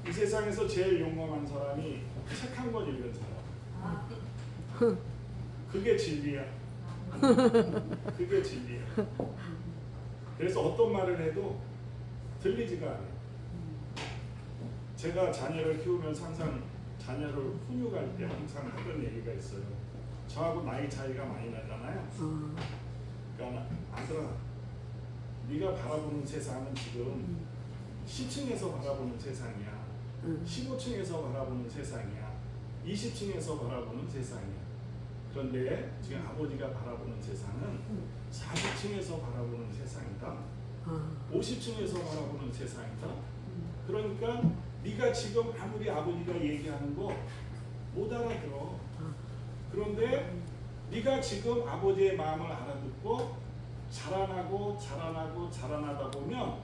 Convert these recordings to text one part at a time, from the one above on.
이 세상에서 제일 용감한 사람이 책 한 권 읽은 사람. 그게 진리야. 그게 진리야. 그래서 어떤 말을 해도 들리지가 않아요. 제가 자녀를 키우면서 항상 자녀를 훈육할 때 항상 하던 얘기가 있어요. 저하고 나이 차이가 많이 나잖아요. 그러니까 아들아, 네가 바라보는 세상은 지금 10층에서 바라보는 세상이야. 15층에서 바라보는 세상이야. 20층에서 바라보는 세상이야. 그런데 지금 아버지가 바라보는 세상은 40층에서 바라보는 세상이다. 50층에서 바라보는 세상이다. 그러니까 네가 지금 아무리 아버지가 얘기하는 거 못 알아들어. 그런데 네가 지금 아버지의 마음을 알아듣고 자라나다 보면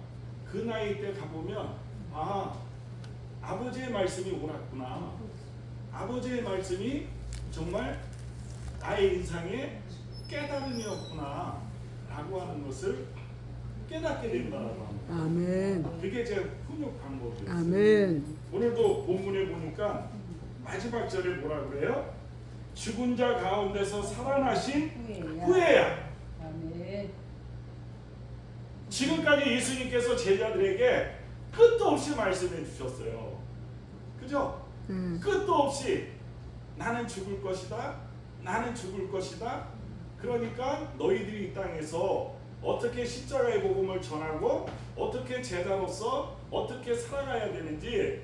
그 나이 때 가보면 아버지의 말씀이 옳았구나. 아버지의 말씀이 정말 나의 인생의 깨달음이었구나 라고 하는 것을 깨닫게 된다라고 합니다. 아멘. 그게 제 훈육 방법이었어요. 아멘. 오늘도 본문에 보니까 마지막 절에 뭐라 그래요? 죽은 자 가운데서 살아나신 후에야. 아멘. 지금까지 예수님께서 제자들에게 끝도 없이 말씀해 주셨어요. 그죠? 끝도 없이 나는 죽을 것이다. 나는 죽을 것이다. 그러니까 너희들이 이 땅에서 어떻게 십자가의 복음을 전하고 어떻게 제자로서 어떻게 살아가야 되는지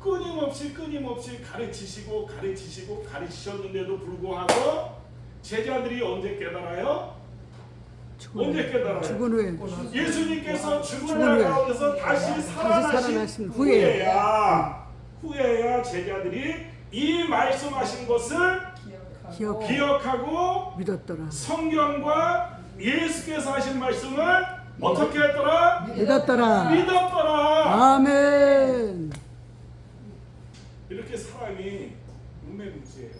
끊임없이 가르치셨는데도 불구하고 제자들이 언제 깨달아요? 언제 깨달아요? 죽은 후에. 예수님께서 죽은 자 가운데서 다시 살아나신 후에야 제자들이 이 말씀하신 것을 기억하고 믿었더라. 성경과 예수께서 하신 말씀을 어떻게 했더라? 믿었더라. 아멘. 이렇게 사람이 운명무지예요.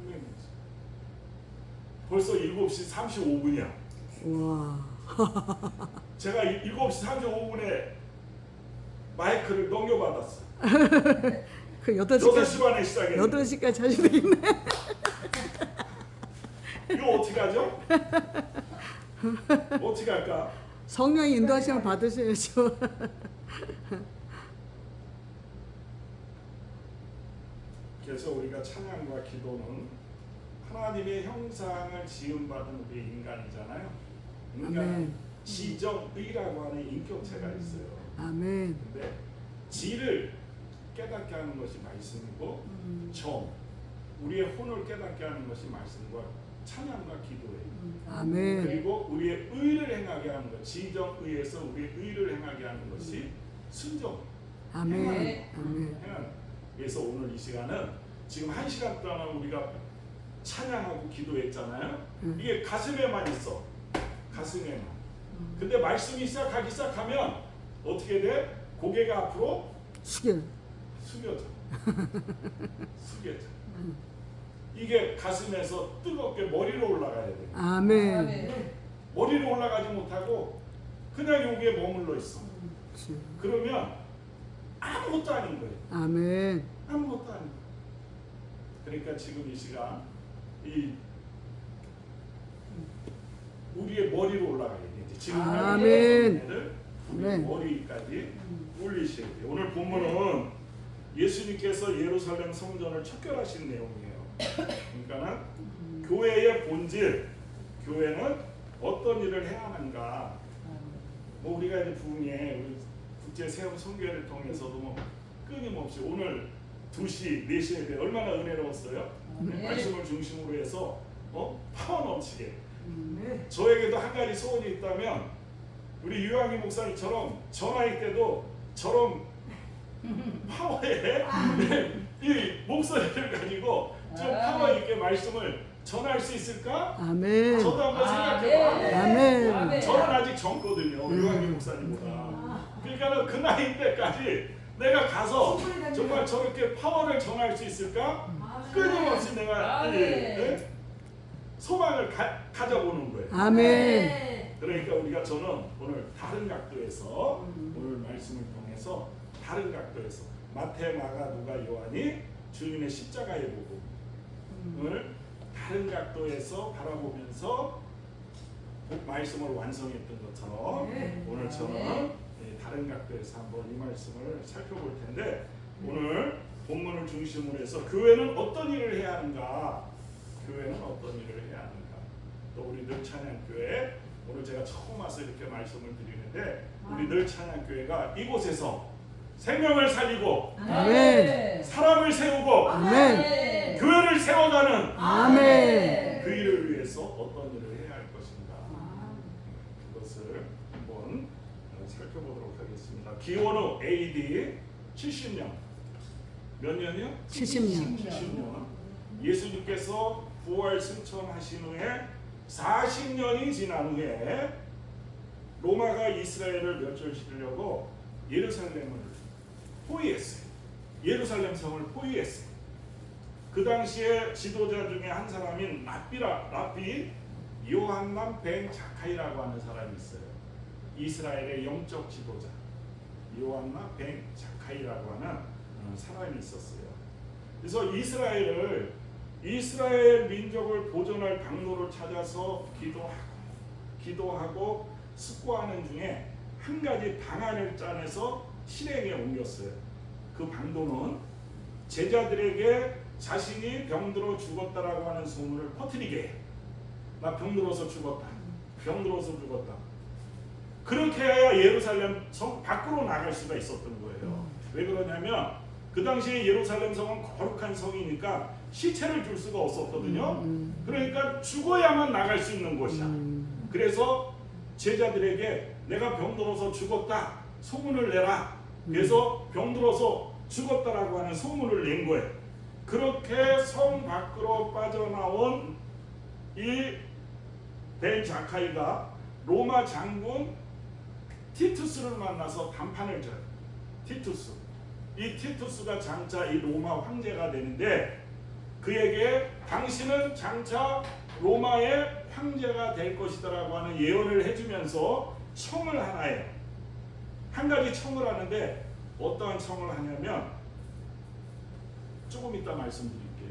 운명무지. 벌써 7시 35분이야. 와. 제가 7시 35분에 마이크를 넘겨받았어. 그 8시 반에 시작했는데 8시까지 하셔도 되겠네. 이거 어떻게 하죠? 어떻게 할까? 성령의 인도하심을 받으셔야죠. 그래서 우리가 찬양과 기도는 하나님의 형상을 지음받은 우리 인간이잖아요. 인간은 아멘. 지정의라고 하는 인격체가 있어요. 아멘. 근데 지를 깨닫게 하는 것이 말씀이고 정, 우리의 혼을 깨닫게 하는 것이 말씀과 찬양과 기도예요. 아멘. 그리고 우리의 의를 행하게 하는 것, 지정의에서 우리의 의를 행하게 하는 것이 순종. 아멘. 아멘. 그래서 오늘 이 시간은 지금 1시간 동안 우리가 찬양하고 기도했잖아요. 이게 가슴에만 있어. 가슴에만. 근데 말씀이 시작하기 시작하면 어떻게 돼? 고개가 앞으로 숙여져. 이게 가슴에서 뜨겁게 머리로 올라가야 돼. 아멘. 머리로 올라가지 못하고 그냥 여기에 머물러 있어. 그러면 아무것도 아닌 거예요. 아멘. 아무것도 아닌 거예요. 그러니까 지금 이 시간 우리의 머리로 올라가야 돼. 지금 아멘. 우리 머리까지 올리셔야 돼요. 오늘 본문은 예수님께서 예루살렘 성전을 척결하신 내용이에요. 그러니까는 교회의 본질, 교회는 어떤 일을 해야 하는가. 뭐 우리가 이제 부흥회 우리 국제 세움 선교회를 통해서도 뭐 끊임없이 오늘 2시, 4시에 대해 얼마나 은혜로웠어요. 말씀을 중심으로 해서 파워 넘치게. 저에게도 한 가지 소원이 있다면 우리 유양희 목사님처럼 저 나이 때도 저런 파워에 이 목소리를 가지고 좀 파워 있게 말씀을 전할 수 있을까? 아멘. 저도 한번 생각해봐. 아멘. 저는 아직 젊거든요. 유양희 목사님보다. 그러니까 그 나이 때까지 내가 가서 정말 저렇게 파워를 전할 수 있을까? 끊임없이 내가 소망을 가져보는 거예요. 아멘. 그러니까 저는 오늘 다른 각도에서 오늘 말씀을 통해 다른 각도에서 마태, 마가, 누가, 요한이 주님의 십자가의 복음을 다른 각도에서 바라보면서 말씀을 완성했던 것처럼 오늘 저는 다른 각도에서 한번 이 말씀을 살펴볼 텐데 오늘 본문을 중심으로 해서 교회는 어떤 일을 해야 하는가? 교회는 어떤 일을 해야 하는가? 또 우리 늘 찬양교회 오늘 제가 처음 와서 이렇게 말씀을 드리는데 우리 늘 찬양교회가 이곳에서 생명을 살리고 아멘. 사람을 세우고 아멘. 교회를 세워가는 아멘. 그 일을 위해서 어떤 일을 해야 할 것인가 그것을 한번 살펴보도록 하겠습니다. 기원후 AD 70년 몇 년이요? 70년. 70년 예수님께서 부활 승천하신 후에 40년이 지난 후에 로마가 이스라엘을 멸절시키려고 예루살렘을 포위했어요. 예루살렘 성을 포위했어요. 그 당시에 지도자 중에 한 사람인 랍비 요한남 벤 자카이라고 하는 사람이 있어요. 이스라엘의 영적 지도자 요한남 벤 자카이라고 하는 사람이 있었어요. 그래서 이스라엘 민족을 보존할 방로를 찾아서 기도하고 숙고하는 중에 한 가지 방안을 짜내서 실행에 옮겼어요. 그 방도는 제자들에게 자신이 병들어 죽었다라고 하는 소문을 퍼뜨리게 해요. 나 병들어서 죽었다. 병들어서 죽었다. 그렇게 해야 예루살렘 성 밖으로 나갈 수가 있었던 거예요. 왜 그러냐면 그 당시에 예루살렘 성은 거룩한 성이니까 시체를 줄 수가 없었거든요. 그러니까 죽어야만 나갈 수 있는 곳이야. 그래서 제자들에게 내가 병들어서 죽었다 소문을 내라. 그래서 병들어서 죽었다라고 하는 소문을 낸 거예요. 그렇게 성 밖으로 빠져나온 이 벤 자카이가 로마 장군 티투스를 만나서 담판을 져요. 티투스. 이 티투스가 장차 이 로마 황제가 되는데 그에게 당신은 장차 로마의 황제가 될 것이다라고 하는 예언을 해주면서 청을 하나 해요. 한 가지 청을 하는데 어떠한 청을 하냐면 조금 이따 말씀드릴게요.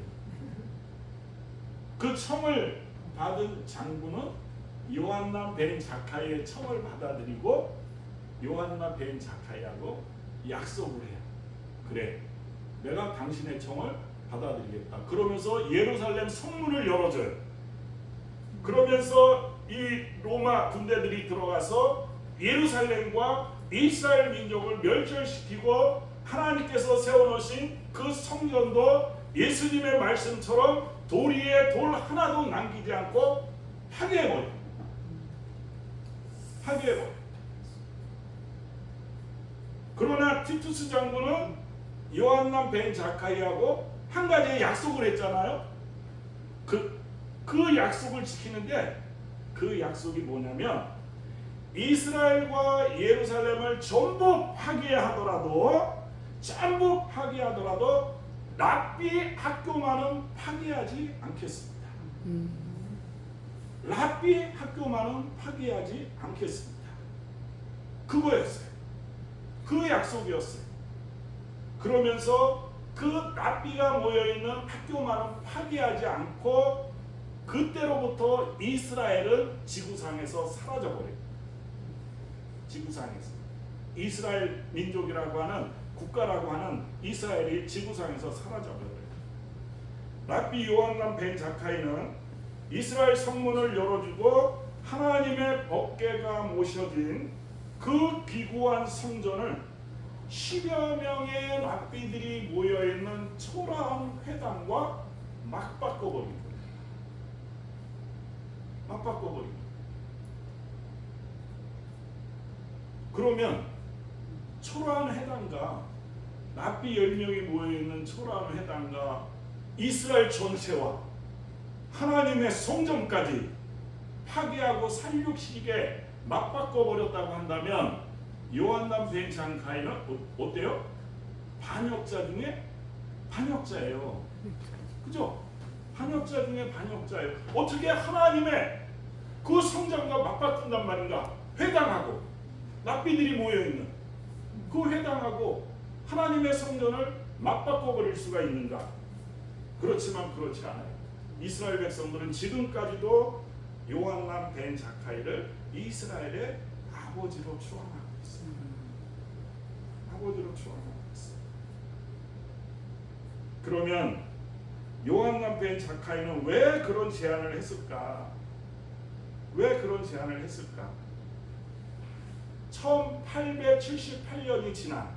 그 청을 받은 장군은 요한나 벤 자카이의 청을 받아들이고 요한나 벤 자카이하고 약속을 해요. 그래, 내가 당신의 청을 받아들이겠다. 그러면서 예루살렘 성문을 열어줘요. 그러면서 이 로마 군대들이 들어가서 예루살렘과 이스라엘 민족을 멸절시키고 하나님께서 세워놓으신 그 성전도 예수님의 말씀처럼 돌 위에 돌 하나도 남기지 않고 파괴해버려요. 파괴해버려요. 그러나 티투스 장군은 요한남 벤 자카이하고 한 가지 약속을 했잖아요. 그 약속을 지키는데 그 약속이 뭐냐면 이스라엘과 예루살렘을 전부 파괴하더라도 랍비 학교만은 파괴하지 않겠습니다. 랍비 학교만은 파괴하지 않겠습니다. 그거였어요. 그 약속이었어요. 그러면서 그 랍비가 모여있는 학교만은 파괴하지 않고 그때로부터 이스라엘은 지구상에서 사라져버려요. 지구상에서 이스라엘 민족이라고 하는 국가라고 하는 이스라엘이 지구상에서 사라져버려요. 랍비 요한남 벤 자카이는 이스라엘 성문을 열어주고 하나님의 법궤가 모셔진 그 기구한 성전을 10여 명의 랍비들이 모여있는 초라한 회당과 막 바꿔버린 거예요. 막 바꿔버린 거예요. 그러면 초라한 회당과 랍비 10명이 모여있는 초라한 회당과 이스라엘 전체와 하나님의 성전까지 파괴하고 살육시키게 막 바꿔버렸다고 한다면 요한남 벤 자카이는 어때요? 반역자 중에 반역자예요. 그죠? 반역자 중에 반역자예요. 어떻게 하나님의 그 성전과 맞바꾼단 말인가? 회당하고 랍비들이 모여있는 그 회당하고 하나님의 성전을 맞바꿔 버릴 수가 있는가? 그렇지만 그렇지 않아요. 이스라엘 백성들은 지금까지도 요한남 벤 자카이를 이스라엘의 아버지로 추앙하고 있어요. 아버지로 추앙하고 있어요. 그러면 요한남 벤 자카이는 왜 그런 제안을 했을까? 왜 그런 제안을 했을까? 1878년이 지난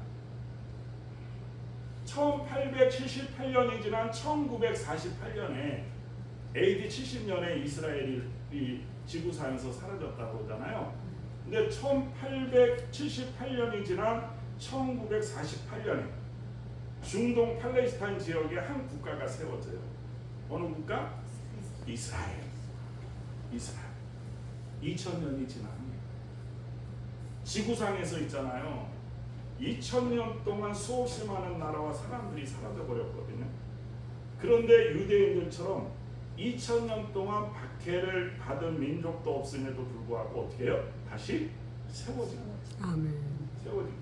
1948년에 AD 70년에 이스라엘이 지구상에서 사라졌다고 하잖아요. 근데 1878년이 지난 1948년에 중동 팔레스타인 지역에 한 국가가 세워져요. 어느 국가? 이스라엘. 2000년이 지난 지구상에서 있잖아요. 2000년 동안 수없이 많은 나라와 사람들이 사라져 버렸거든요. 그런데 유대인들처럼 2000년 동안 박해를 받은 민족도 없음에도 불구하고 어떻게 해요? 다시 세워진 거예요. 아멘. 세워진 거예요.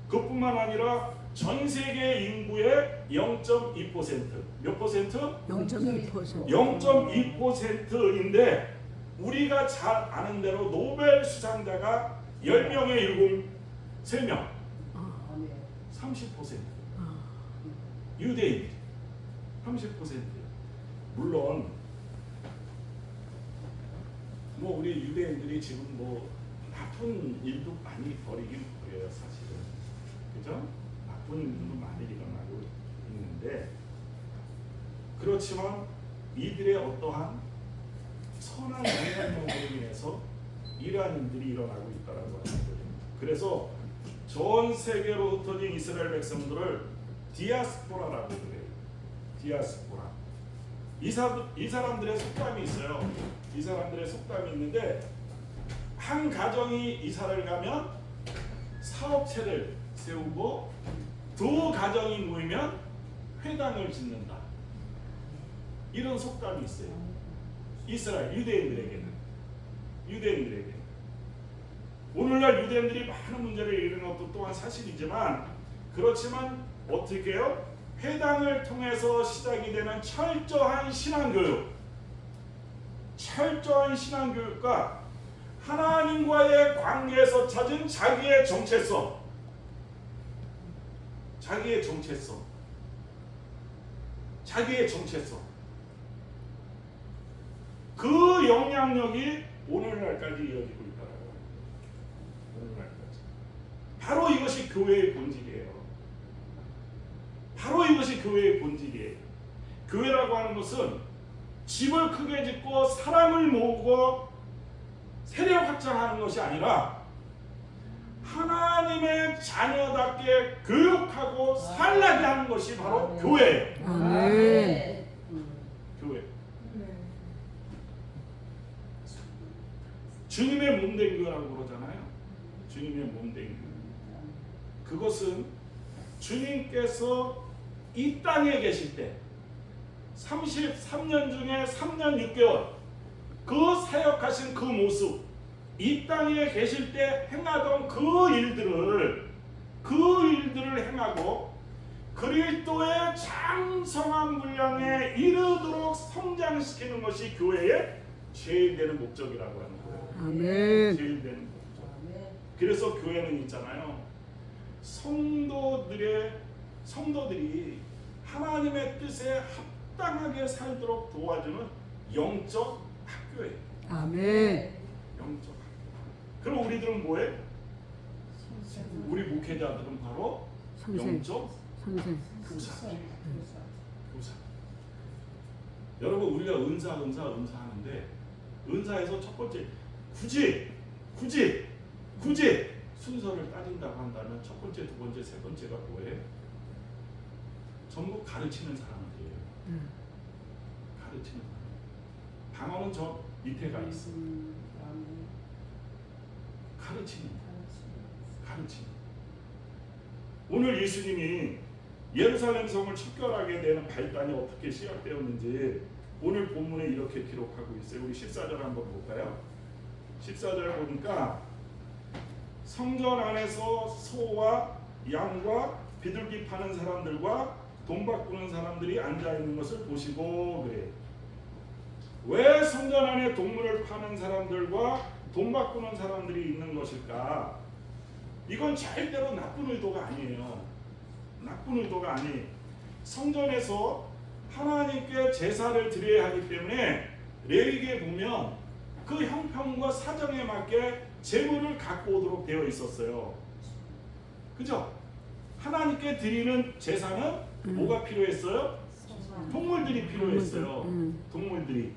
그뿐만 아니라 전 세계 인구의 0.2%, 몇 퍼센트? 0.2%. 0.2%인데 우리가 잘 아는 대로 노벨 수상자가 10명에 3명, 30%. 유대인 30%. 물론 뭐 우리 유대인들이 지금 뭐 나쁜 일도 많이 벌이긴 벌여요, 사실은. 그죠? 나쁜 일도 많이 일어나고 있는데, 그렇지만 이들의 어떠한 선한 영향력으로 인해서 이러한 일들이 일어나고 있다라고 하는 거죠. 그래서 전 세계로 흩어진 이스라엘 백성들을 디아스포라라고 그래요. 디아스포라. 이 사람들의 속담이 있어요. 이 사람들의 속담이 있는데, 한 가정이 이사를 가면 사업체를 세우고 두 가정이 모이면 회당을 짓는다. 이런 속담이 있어요. 이스라엘 유대인들에게는. 오늘날 유대인들이 많은 문제를 일으키는 것도 또한 사실이지만, 그렇지만 어떻게 해요? 회당을 통해서 시작이 되는 철저한 신앙교육과 하나님과의 관계에서 찾은 자기의 정체성, 그 영향력이 오늘날까지 이어지고 있다라고 합니다. 오늘날까지. 바로 이것이 교회의 본질이에요. 교회라고 하는 것은 집을 크게 짓고 사람을 모으고 세력 확장하는 것이 아니라 하나님의 자녀답게 교육하고 살라게 하는 것이 바로 교회예요. 아멘. 교회. 주님의 몸된 교회라고 그러잖아요. 주님의 몸된 교회. 그것은 주님께서 이 땅에 계실 때 33년 중에 3년 6개월 그 사역하신 그 모습, 이 땅에 계실 때 행하던 그 일들을 행하고 그리스도의 장성한 분량에 이르도록 성장시키는 것이 교회의 제일 되는 목적이라고 하는 거예요. 아멘. 제일 되는 목적. 그래서 교회는 있잖아요. 성도들이 하나님의 뜻에 합당하게 살도록 도와주는 영적 학교예요. 아멘. 영적 학교. 그럼 우리들은 뭐해? 우리 목회자들은 바로 선생. 영적 선생. 교사. 여러분, 우리가 은사 하는데, 은사에서 첫 번째 굳이 순서를 따진다고 한다면 첫 번째, 두 번째, 세 번째가 뭐예요? 전부 가르치는 사람들이에요. 가르치는 사람. 방언은 저 밑에가 있어. 가르치는. 오늘 예수님이 예루살렘 성을 척결하게 되는 발단이 어떻게 시작되었는지 오늘 본문에 이렇게 기록하고 있어요. 우리 14절 한번 볼까요? 14절 보니까 성전 안에서 소와 양과 비둘기 파는 사람들과 돈 바꾸는 사람들이 앉아 있는 것을 보시고 그래. 왜 성전 안에 동물을 파는 사람들과 돈 바꾸는 사람들이 있는 것일까? 이건 절대로 나쁜 의도가 아니에요. 나쁜 의도가 아니. 성전에서 하나님께 제사를 드려야 하기 때문에 레위기에 보면 그 형편과 사정에 맞게 제물을 갖고 오도록 되어 있었어요. 그죠? 하나님께 드리는 제사는 뭐가 필요했어요? 동물들이 필요했어요. 동물들이.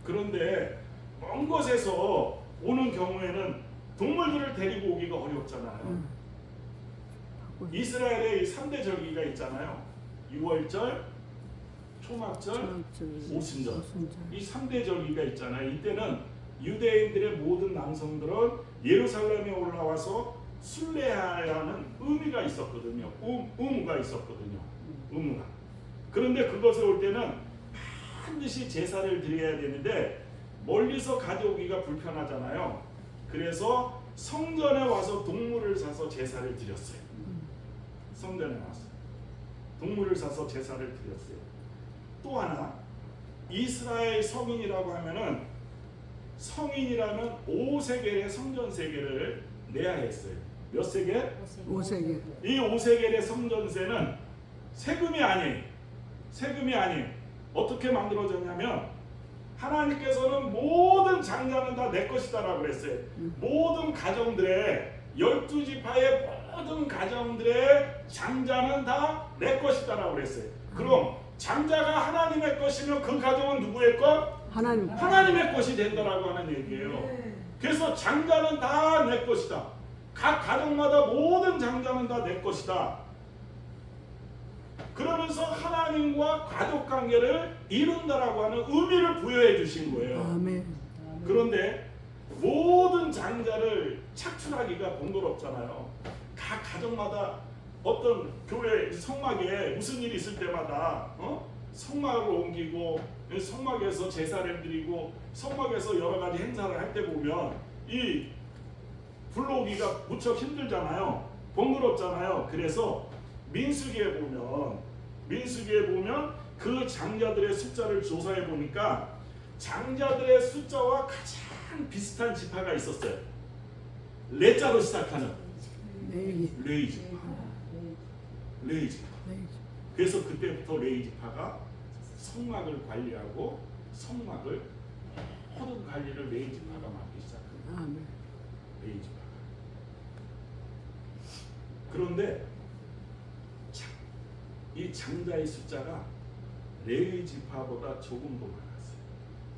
그런데 먼 곳에서 오는 경우에는 동물들을 데리고 오기가 어렵잖아요. 이스라엘의 3대 절기가 있잖아요. 6월절, 초막절, 오순절. 이 3대 절기가 있잖아요. 이때는 유대인들의 모든 남성들은 예루살렘에 올라와서 순례해야 하는 의미가 있었거든요. 의무가 있었거든요. 의무가. 그런데 그것에 올 때는 반드시 제사를 드려야 되는데 멀리서 가져오기가 불편하잖아요. 그래서 성전에 와서 동물을 사서 제사를 드렸어요. 성전에 와서 동물을 사서 제사를 드렸어요. 또 하나, 이스라엘 성인이라고 하면은 성인이라는 5세겔의 성전 세계를 내야 했어요. 몇 세겔? 5세겔. 이 5세겔의 성전세는 세금이 아니에요. 세금이 아니에요. 어떻게 만들어졌냐면 하나님께서는 모든 장자는 다 내 것이다 라고 그랬어요. 모든 가정들의 12지파의 모든 가정들의 장자는 다 내 것이다 라고 그랬어요. 그럼 장자가 하나님의 것이면 그 가정은 누구의 것? 하나님의 것이 된다라고 하는 얘기예요. 그래서 장자는 다 내 것이다. 각 가정마다 모든 장자는 다 내 것이다. 그러면서 하나님과 가족 관계를 이룬다라고 하는 의미를 부여해 주신 거예요. 아멘. 그런데 모든 장자를 착출하기가 번거롭잖아요. 각 가정마다 어떤 교회 성막에 무슨 일이 있을 때마다 성막으로 옮기고 성막에서 제사를 드리고 성막에서 여러 가지 행사를 할 때 보면 이 불러오기가 무척 힘들잖아요. 번거롭잖아요. 그래서 민수기에 보면 그 장자들의 숫자를 조사해 보니까 장자들의 숫자와 가장 비슷한 지파가 있었어요. 레자로 시작하는 레위 지파. 레위 지파. 그래서 그때부터 레위 지파가 성막을 관리하고 성막을 모든 관리를 레위 지파가 맡기 시작합니다. 레위 지파가. 그런데 이 장자의 숫자가 레위 지파보다 조금 더 많았어요.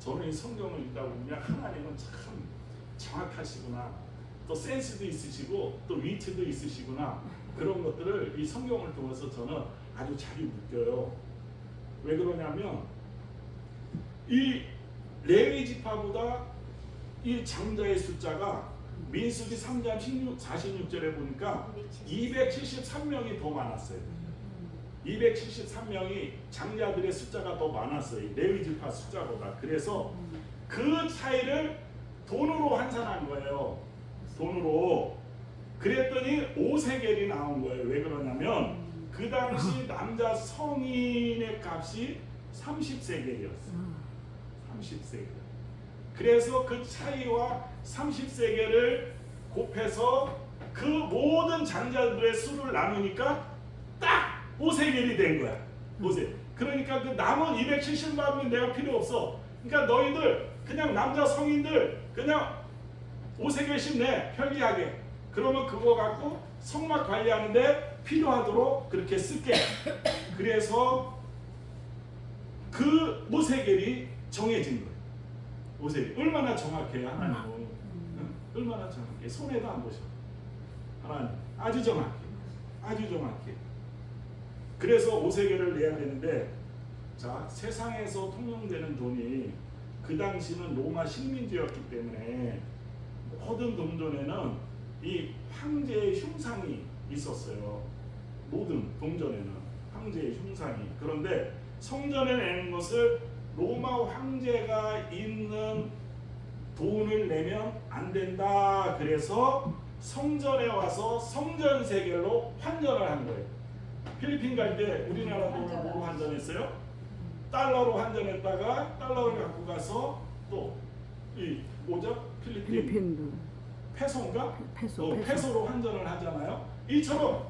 저는 이 성경을 읽다 보면 하나님은 참 정확하시구나, 또 센스도 있으시고 또 위트도 있으시구나, 그런 것들을 이 성경을 통해서 저는 아주 잘 느껴요. 왜 그러냐면 이 레위 지파보다 이 장자의 숫자가 민수기 3장 46절에 보니까 273명이 더 많았어요. 273명이 장자들의 숫자가 더 많았어요. 레위 지파 숫자보다. 그래서 그 차이를 돈으로 환산한 거예요. 돈으로. 그랬더니 5세겔이 나온 거예요. 왜 그러냐면 그 당시 남자 성인의 값이 30세겔이었어요. 30세겔. 그래서 그 차이와 30세겔을 곱해서 그 모든 장자들의 수를 나누니까 딱 5세겔이 된 거야. 5세겔. 그러니까 그 남은 270만은 내가 필요 없어. 그러니까 너희들 그냥 남자 성인들 그냥 5세겔씩 내, 편리하게. 그러면 그거 갖고 성막 관리하는데 필요하도록 그렇게 쓸게. 그래서 그 5세겔이 정해진 거예요. 5세겔. 얼마나 정확해요, 하나님은. 얼마나 정확해. 손해도 안 보셔. 하나님 아주 정확해. 아주 정확해. 그래서 5세겔을 내야 되는데, 자, 세상에서 통용되는 돈이 그 당시는 로마 식민지였기 때문에 모든 동전에는 이 황제의 흉상이 있었어요. 모든 동전에는 황제의 흉상이. 그런데 성전에 내는 것을 로마 황제가 있는 돈을 내면 안 된다. 그래서 성전에 와서 성전세겔로 환전을 한 거예요. 필리핀 갈 때 우리나라 돈을 뭐로 환전했어요? 달러로 환전했다가 달러를 갖고 가서 또 이 뭐죠? 필리핀 필리핀도 페소인가? 페소. 페소로 환전을 하잖아요. 이처럼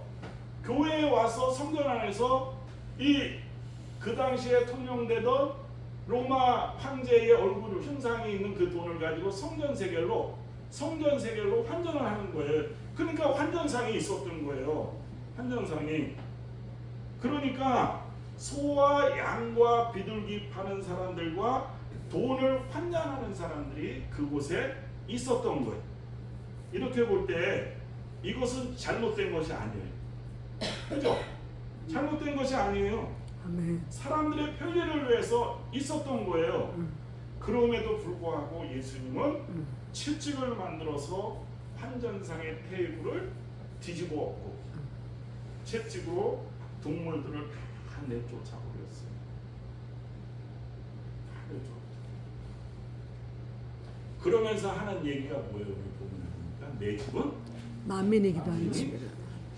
교회에 와서 성전 안에서 그 당시에 통용되던 로마 황제의 얼굴 흉상이 있는 그 돈을 가지고 성전세겔로 환전을 하는 거예요. 그러니까 환전상이 있었던 거예요. 환전상이. 그러니까 소와 양과 비둘기 파는 사람들과 돈을 환전하는 사람들이 그곳에 있었던 거예요. 이렇게 볼 때 이것은 잘못된 것이 아니에요. 그죠? 잘못된 것이 아니에요. 아멘. 사람들의 편리를 위해서 있었던 거예요. 그럼에도 불구하고 예수님은 채찍을 만들어서 환전상의 테이블을 뒤집어 엎고 채찍으로 동물들을 다 내쫓아 버렸어요. 다 내쫓아. 그러면서 하는 얘기가 뭐예요? 우리 보면 내 집은 만민이 기도하는 집이라.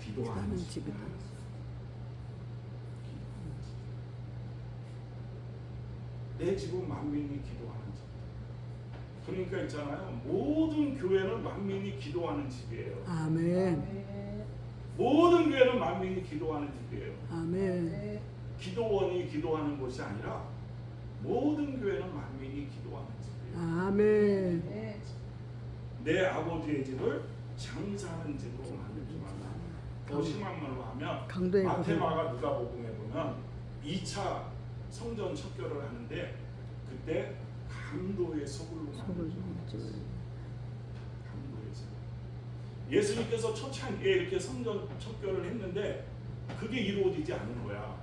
기도하는 기도하는 집. 집이다. 내 집은 만민이 기도하는 집. 그러니까 있잖아요. 모든 교회는 만민이 기도하는 집이에요. 아멘. 모든 교회는 만민이 기도하는 집이에요. 아멘. 기도원이 기도하는 것이 아니라 모든 교회는 만민이 기도하는 집이에요. 아멘. 내 아버지의 집을 장사하는 집으로 만들지 말라. 더 심한 말로 하면 강도의 마테마가 누가복음에 보면 2차 성전 척결을 하는데 그때 강도의 소굴로 만들죠. 강도의 소굴. 예수님께서 초창기에 이렇게 성전 척결을 했는데 그게 이루어지지 않은 거야.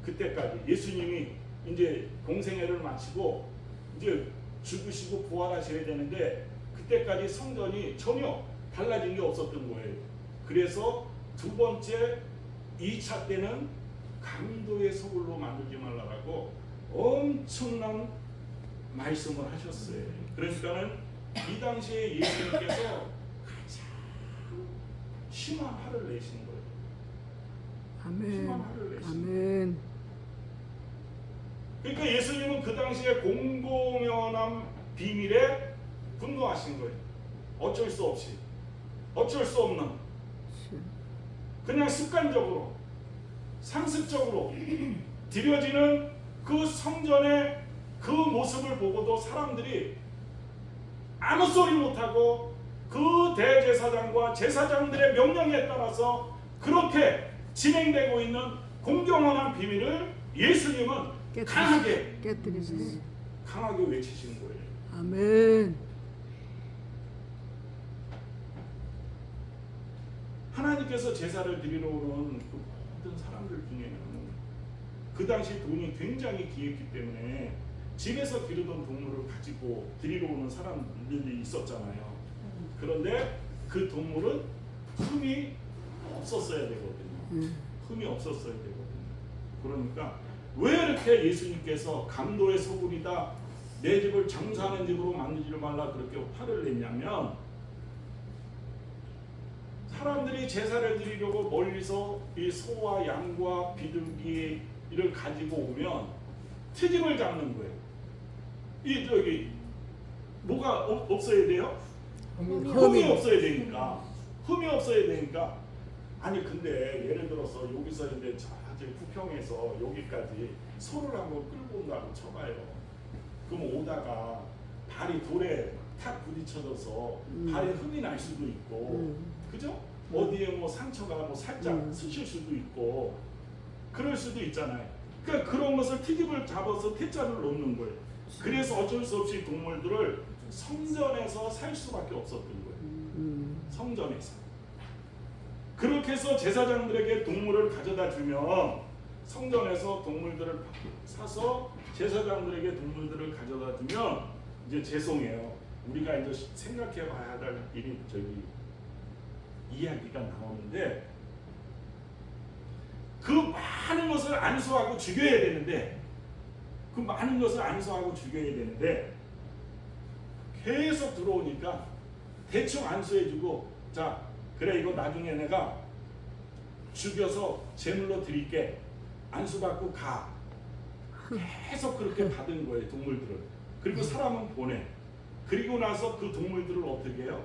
그때까지 예수님이 이제 공생애를 마치고 이제 죽으시고 부활하셔야 되는데 그때까지 성전이 전혀 달라진 게 없었던 거예요. 그래서 두 번째 2차 때는 강도의 소굴로 만들지 말라고 엄청난 말씀을 하셨어요. 그러니까는 이 당시에 예수님께서 가장 심한 화를 내신 거예요. 아멘. 심한 화를 내신 거예요. 아멘. 그러니까 예수님은 그 당시에 공공연한 비밀에 분노하신 거예요. 어쩔 수 없이. 어쩔 수 없는. 그냥 습관적으로 상습적으로 드려지는 그 성전의 그 모습을 보고도 사람들이 아무 소리 못하고 그 대제사장과 제사장들의 명령에 따라서 그렇게 진행되고 있는 공경원한 비밀을 예수님은 강하게 깨뜨리셨어. 강하게 외치신 거예요. 아멘. 하나님께서 제사를 드리러 오는 그 모든 사람들 중에는 그 당시 돈이 굉장히 귀했기 때문에 집에서 기르던 동물을 가지고 드리러 오는 사람들이 있었잖아요. 그런데 그 동물은 흠이 없었어야 되거든요. 흠이 없었어야 되거든요. 그러니까 왜 이렇게 예수님께서 강도의 소굴이다, 내 집을 장사하는 집으로 만들지 말라 그렇게 화를 냈냐면 사람들이 제사를 드리려고 멀리서 이 소와 양과 비둘기를 가지고 오면 트집을 잡는 거예요. 이 저기 뭐가 없어야 돼요? 흠이 없어야 되니까. 흠이 없어야 되니까. 아니 근데 예를 들어서 여기서 이제 저기 부평에서 여기까지 소를 한번 끌고 온다고 쳐봐요. 그럼 오다가 발이 돌에 탁 부딪혀져서 발에 흠이 날 수도 있고, 그죠? 어디에 뭐 상처가 뭐 살짝 스칠 수도 있고 그럴 수도 있잖아요. 그러니까 그런 것을 트집을 잡아서 퇴짜를 놓는 거예요. 그래서 어쩔 수 없이 동물들을 성전에서 살 수밖에 없었던 거예요. 성전에서. 그렇게 해서 제사장들에게 동물을 가져다 주면 성전에서 동물들을 사서 제사장들에게 동물들을 가져다 주면 이제 죄송해요. 우리가 이제 생각해 봐야 할 일이 저기 이야기가 나오는데 그 많은 것을 안수하고 죽여야 되는데 그 많은 것을 안수하고 죽여야 되는데 계속 들어오니까 대충 안수해주고 자 그래 이거 나중에 내가 죽여서 제물로 드릴게. 안수받고 가. 계속 그렇게 받은 거예요, 동물들을. 그리고 사람은 보내. 그리고 나서 그 동물들을 어떻게 해요?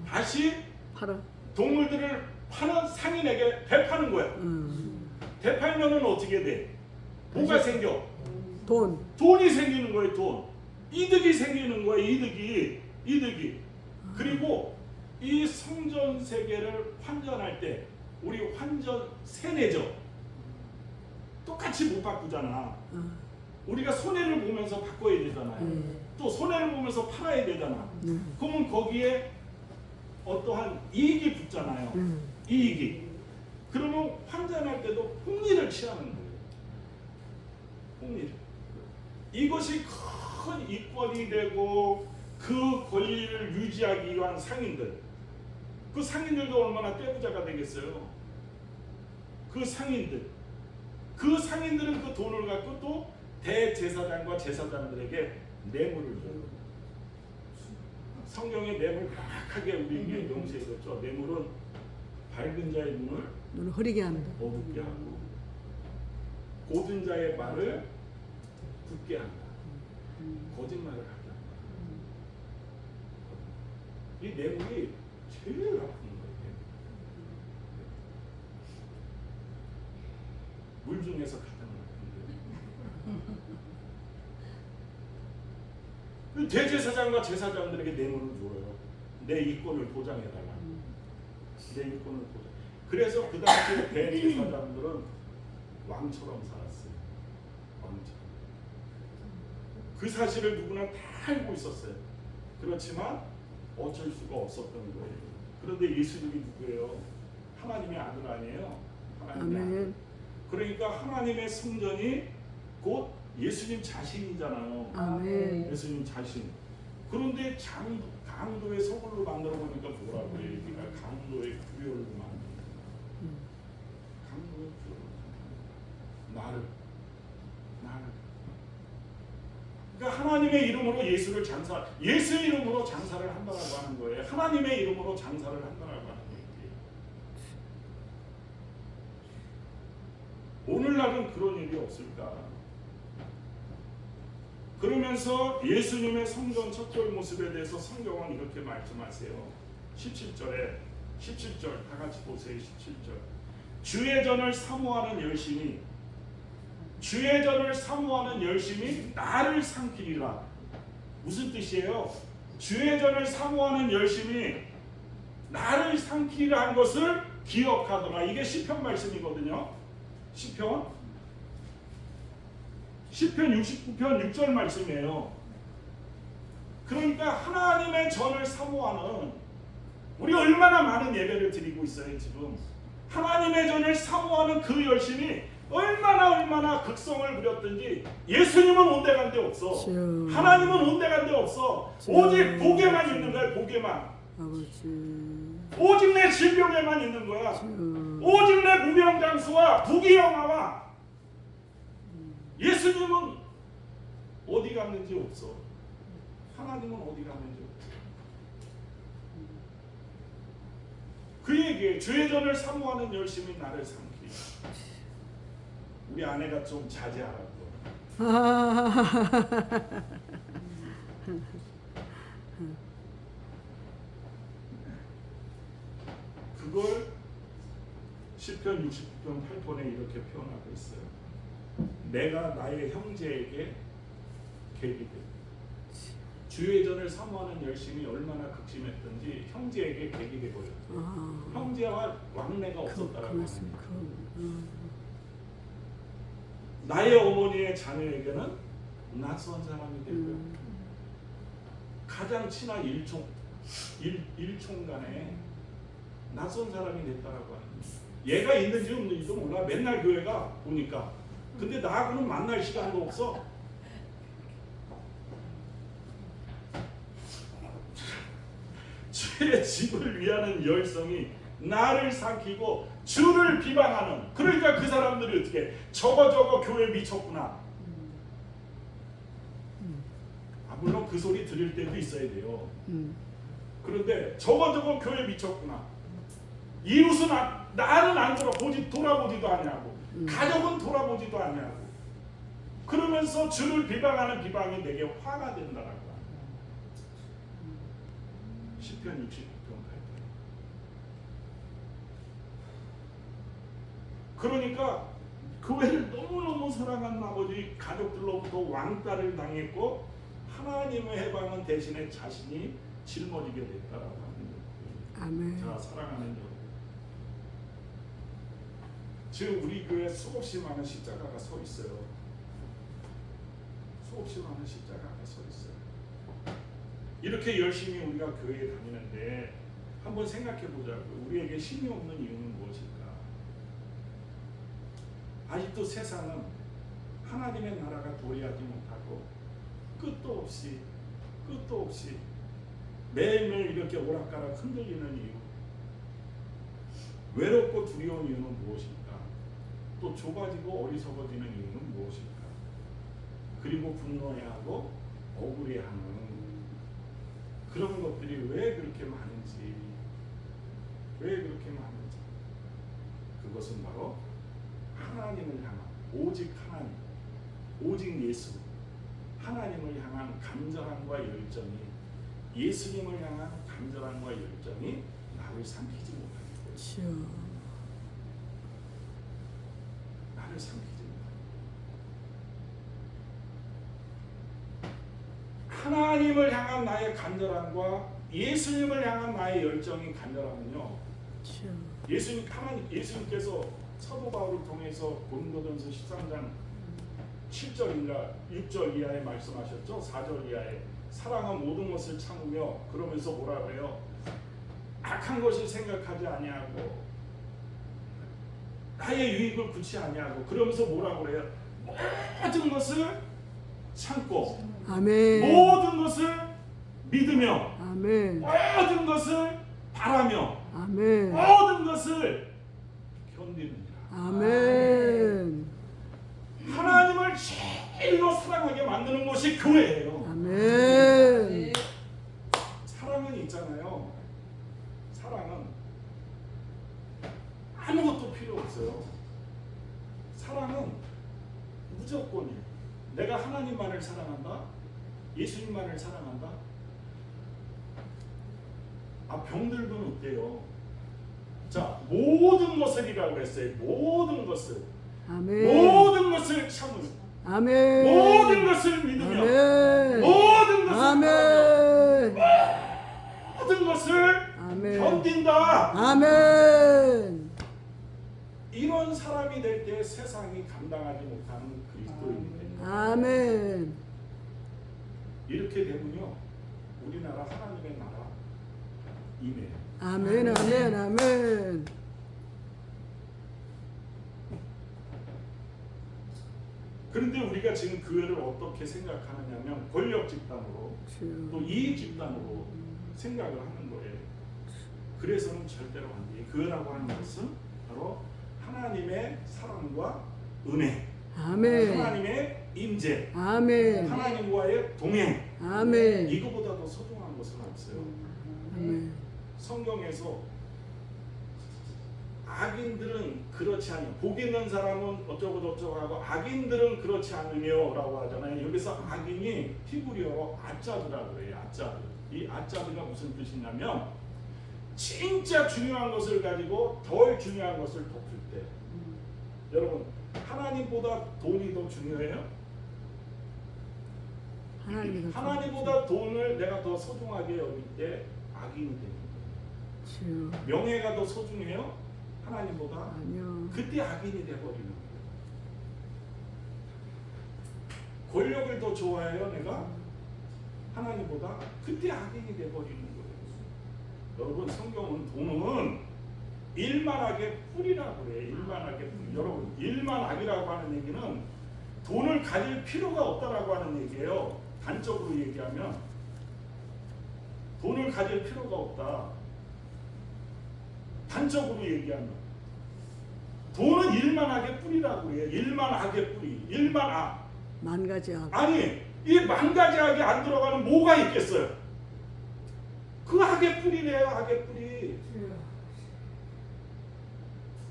다시 팔아. 동물들을 파는 상인에게 되파는 거야. 되팔면은 어떻게 돼? 뭐가 생겨? 돈. 돈이 생기는 거예요, 돈. 이득이 생기는 거예요, 이득이. 그리고 이 성전 세계를 환전할 때 우리 환전 세뇌죠. 똑같이 못 바꾸잖아. 우리가 손해를 보면서 바꿔야 되잖아요. 또 손해를 보면서 팔아야 되잖아. 그러면 거기에 어떠한 이익이 붙잖아요. 이익이. 그러면 환전할 때도 폭리를 취하는 거예요. 폭리를. 이것이 큰 이권이 되고 그 권리를 유지하기 위한 상인들. 그 상인들도 얼마나 떼부자가 되겠어요. 그 상인들은 그 돈을 갖고 또 대제사장과 제사장들에게 뇌물을 줘요. 성경에 뇌물 명확하게 우리에게 명시해줬죠. 뇌물은 밝은 자의 눈을 흐리게 한다. 어둡게 하고 고든 자의 말을 듣게 한다. 거짓말을 하게 한다. 이 뇌물이 제일 아픈 거예요. 물 중에서 가장 아픈 거예요. 대제사장과 제사장들에게 뇌물을 줘요. 내 이권을 보장해달라. 내 이권을 보장. 그래서 그 당시에 대제사장들은 왕처럼 살았어요. 왕처럼. 그 사실을 누구나 다 알고 있었어요. 그렇지만 어쩔 수가 없었던 거예요. 그런데 예수님이 누구예요? 하나님의 아들 아니에요? 하나님의 아들. 그러니까 하나님의 성전이 곧 예수님 자신이잖아요. 아멘. 예수님 자신. 그런데 강도의 서울로 만들어 보니까 뭐라고 해요? 강도의 구별로 만든다. 강도의 구별로 나를. 그러니까 하나님의 이름으로 예수 이름으로 장사를 한다라고 하는 거예요. 하나님의 이름으로 장사를 한다라고 하는 거예요. 오늘날은 그런 일이 없을까? 그러면서 예수님의 성전 첫절 모습에 대해서 성경은 이렇게 말씀하세요. 17절 다 같이 보세요. 17절. 주의 전을 사모하는 열심이 나를 삼키리라. 무슨 뜻이에요? 주의 전을 사모하는 열심이 나를 삼키리라 한 것을 기억하더라. 이게 시편 말씀이거든요. 시편 69편 6절 말씀이에요. 그러니까 하나님의 전을 사모하는, 우리 얼마나 많은 예배를 드리고 있어요 지금. 하나님의 전을 사모하는 그 열심이 얼마나 극성을 부렸든지 예수님은 온데간데 없어. 하나님은 온데간데 없어. 오직 복에만 있는 거야. 복에만. 오직 내 질병에만 있는 거야. 오직 내 무병장수와 부귀영화와. 예수님은 어디 갔는지 없어. 하나님은 어디 갔는지 없어. 그에게 주의 전을 사모하는 열심이 나를 삼키. 우리 아내가 좀 자제하라고. 그걸 시편 69편 8번에 이렇게 표현하고 있어요. 내가 나의 형제에게 계기 되. 주의 전을 사모하는 열심이 얼마나 극심했던지 형제에게 계기 되 버렸어요. 형제와 왕래가 없었다라고 합니다. 나의 어머니의 자녀에게는 낯선 사람이 되고요. 가장 친한 일총간에 낯선 사람이 됐다라고 합니다. 얘가 있는지 없는지도 몰라. 맨날 교회가 보니까. 근데 나하고는 만날 시간도 없어. 주의 집을 위하는 열성이 나를 삼키고 주를 비방하는. 그러니까 그 사람들이 어떻게 저거 교회 미쳤구나. 물론 그 소리 들을 때도 있어야 돼요. 그런데 저거 교회 미쳤구나. 이웃은 나는 안 돌아보지도 아니하고 가족은 돌아보지도 아니하고 그러면서 주를 비방하는 비방이 내게 화가 된다라고 합니다. 시편 69편 8편. 그러니까 교회를 너무너무 사랑한 아버지 가족들로부터 왕따를 당했고 하나님의 해방은 대신에 자신이 짊어지게 됐다라고 합니다. 아멘. 자, 사랑하는 여러분, 지금 우리 교회에 수없이 많은 십자가가 서 있어요. 수없이 많은 십자가가 서 있어요. 이렇게 열심히 우리가 교회에 다니는데 한번 생각해 보자고요. 우리에게 힘이 없는 이유는 무엇일까? 아직도 세상은 하나님의 나라가 도래하지 못하고 끝도 없이 매일매일 이렇게 오락가락 흔들리는 이유, 외롭고 두려운 이유는 무엇일까? 또 좁아지고 어리석어지는 이유는 무엇일까? 그리고 분노해하고 억울해하는 그런 것들이 왜 그렇게 많은지, 그것은 바로 하나님을 향한 오직 하나님, 오직 예수, 하나님을 향한 간절함과 열정이, 예수님을 향한 간절함과 열정이 나를 삼키지 못하는 거예요. 나를 삼키지 못하는 거예요. 하나님을 향한 나의 간절함과 예수님을 향한 나의 열정이 간절하면요, 예수님께서 사도 바울을 통해서 고린도전서 13장 7절인가 6절 이하에 말씀하셨죠. 4절 이하에 사랑은 모든 것을 참으며, 그러면서 뭐라 그래요? 악한 것을 생각하지 아니하고 나의 유익을 구치 아니하고, 그러면서 뭐라 그래요? 모든 것을 참고, 아멘. 모든 것을 믿으며, 아멘. 모든 것을 바라며, 아멘. 모든 것을 견디느니라. 아멘. 하나님을 제일로 사랑하게 만드는 것이 교회예요. 아멘. 사랑은 있잖아요. 사랑은 아무것도 필요 없어요. 사랑은 무조건이에요. 내가 하나님만을 사랑한다, 예수님만을 사랑한다. 병들면 어때요? 자, 모든 것을이라고 했어요. 모든 것을. 아멘. 모든 것을 참으며, 아멘. 모든 것을 믿으며, 아멘. 모든 것을 아멘. 바라며, 모든 것을 아멘. 견딘다. 아멘. 이런 사람이 될 때 세상이 감당하지 못하는 그리스도인이 됩니다. 아멘. 이렇게 되면요, 우리나라 하나님의 나라 임해요. 아멘. 아멘. 아멘. 그런데 우리가 지금 교회를 어떻게 생각하느냐면 권력 집단으로, 또 이익 집단으로 생각을 하는 거예요. 그래서는 절대로 안 돼요. 교회라고 하는 것은 바로 하나님의 사랑과 은혜, 아멘. 하나님의 임재, 아멘. 하나님과의 동행, 아멘. 이거보다 더 소중한 것은 없어요. 아멘. 성경에서 악인들은 그렇지 않으며, 복 있는 사람은 어쩌고 저쩌고 하고 악인들은 그렇지 않으며 라고 하잖아요. 여기서 악인이 히브리어로 아짜드라고 그래요. 아짜드. 이 아짜드가 무슨 뜻이냐면 진짜 중요한 것을 가지고 덜 중요한 것을 덮을 때. 여러분, 하나님보다 돈이 더 중요해요? 하나님보다 돈을 내가 더 소중하게 여길 때 악인이 되는 거예요. 명예가 더 소중해요? 하나님보다? 아니요. 그때 악인이 되어버리는 거예요. 권력을 더 좋아해요 내가? 하나님보다? 그때 악인이 되어버리는 거예요. 여러분, 성경은 돈은 일만하게 뿌리라고 그래요. 일만하게 뿌리. 여러분, 일만악이라고 하는 얘기는 돈을 가질 필요가 없다라고 하는 얘기예요. 단적으로 얘기하면 돈을 가질 필요가 없다. 단적으로 얘기하면 돈은 일만하게 뿌리라고 해요. 일만하게 뿌리. 일만악. 만 가지 악. 아니, 이 만 가지 악이 안 들어가는 뭐가 있겠어요? 그 악의 뿌리래요. 악의 뿌리.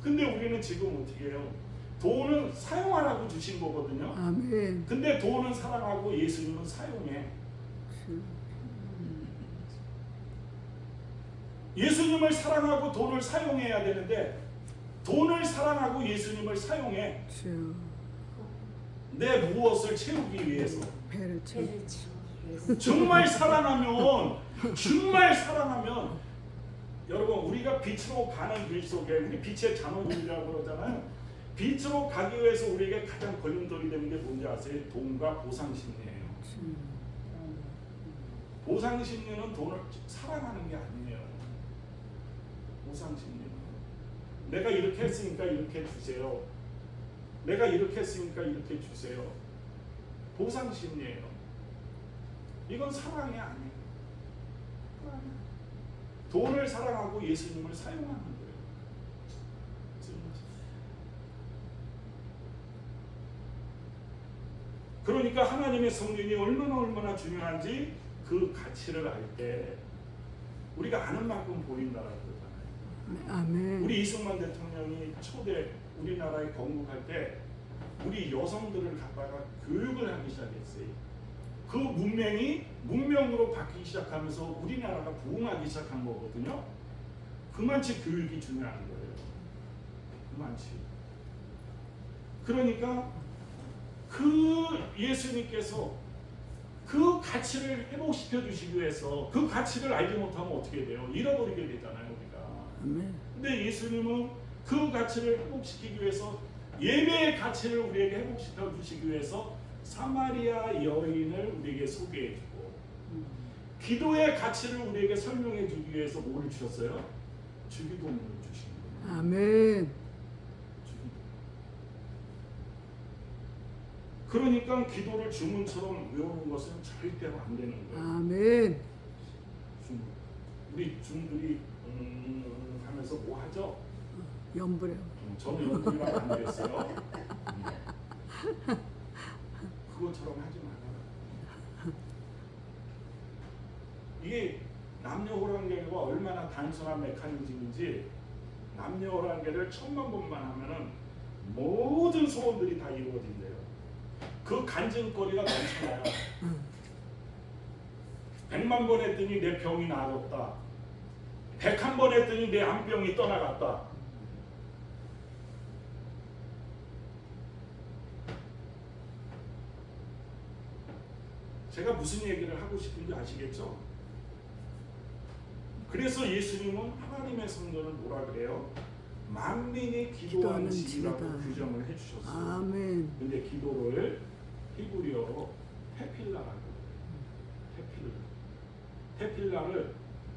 근데 우리는 지금 어떻게 해요? 돈은 사용하라고 주신 거거든요. 아멘. 근데 돈은 사랑하고 예수님은 사용해. 예수님을 사랑하고 돈을 사용해야 되는데 돈을 사랑하고 예수님을 사용해. 주여. 내 무엇을 채우기 위해서. 배를 채워. 정말 사랑하면 여러분 우리가 빛으로 가는 길 속에 우리 빛의 자녀들이라고 그러잖아요. 빛으로 가기 위해서 우리에게 가장 걸림돌이 되는 게 뭔지 아세요? 돈과 보상심리예요. 보상심리는 돈을 사랑하는 게 아니에요. 보상심리는 내가 이렇게 했으니까 이렇게 주세요. 내가 이렇게 했으니까 이렇게 주세요. 보상심리예요. 이건 사랑이 아니에요. 돈을 사랑하고 예수님을 사용하는 거예요. 그러니까 하나님의 성령이 얼마나 중요한지 그 가치를 알 때 우리가 아는 만큼 보인다라고 그러잖아요. 아멘. 우리 이승만 대통령이 초대 우리나라에 건국할 때 우리 여성들을 갖다가 교육을 하기 시작했어요. 그 문명으로 바뀌기 시작하면서 우리나라가 부흥하기 시작한 거거든요. 그만치 교육이 중요한 거예요. 그만치. 그러니까 그 예수님께서 그 가치를 회복시켜 주시기 위해서 그 가치를 알지 못하면 어떻게 돼요? 잃어버리게 되잖아요, 우리가. 아멘. 근데 예수님은 그 가치를 회복시키기 위해서 예배의 가치를 우리에게 회복시켜 주시기 위해서 사마리아 여인을 우리에게 소개해 주고 기도의 가치를 우리에게 설명해 주기 위해서 뭐를 주셨어요? 주기도문을 주신 거예요. 아멘. 그러니까 기도를 주문처럼 외우는 것은 절대로 안 되는 거예요. 아멘. 우리 중들이 하면서 뭐 하죠? 염불에. 저는 연구가 안 됐어요. 그것처럼 하지 말아요. 이게 남녀호랑개가 얼마나 단순한 메커니즘인지 남녀호랑개를 1000만 번만 하면은 모든 소원들이 다 이루어진대요. 그 간증거리가 많잖아요. 100만 번 했더니 내 병이 나아졌다. 101번 했더니 내 암병이 떠나갔다. 제가 무슨 얘기를 하고 싶은지 아시겠죠? 그래서 예수님은 하나님의 성전을 뭐라 그래요? 만민이 기도하는 집이라고 규정을 해주셨어요. 아멘. 근데 기도를 히브리어로 테필라라고 해요. 테필라를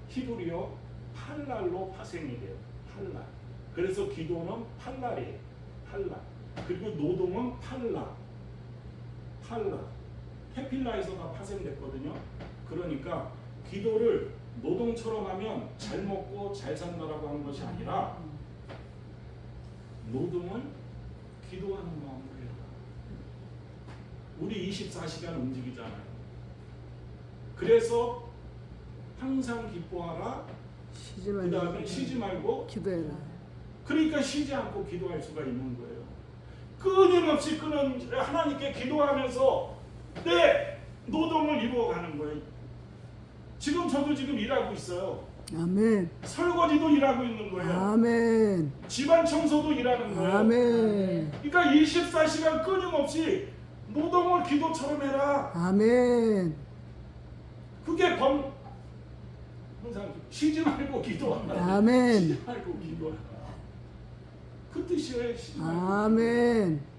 히브리어 팔랄로 파생이 돼요. 팔랄. 그래서 기도는 팔랄이에요. 팔랄. 그리고 노동은 팔라. 테필라에서 다 파생됐거든요. 그러니까 기도를 노동처럼 하면 잘 먹고 잘 산다라고 하는 것이 아니라 노동을 기도하는 마음으로 해라. 우리 24시간 움직이잖아요. 그래서 항상 기뻐하라. 그 다음에 쉬지 말고 기도해라. 그러니까 쉬지 않고 기도할 수가 있는 거예요. 끊임없이 하나님께 기도하면서 내 노동을 이루어가는 거예요. 지금 저도 지금 일하고 있어요. 아멘. 설거지도 일하고 있는 거예요. 아멘. 집안 청소도 일하는 거예요. 아멘. 그러니까 24시간 끊임없이 노동을 기도처럼 해라. 아멘. 그게 항상 쉬지 말고 기도한다. 아멘. 쉬지 말고 기도하라. 그 뜻이에요. 쉬지 말고. 아멘.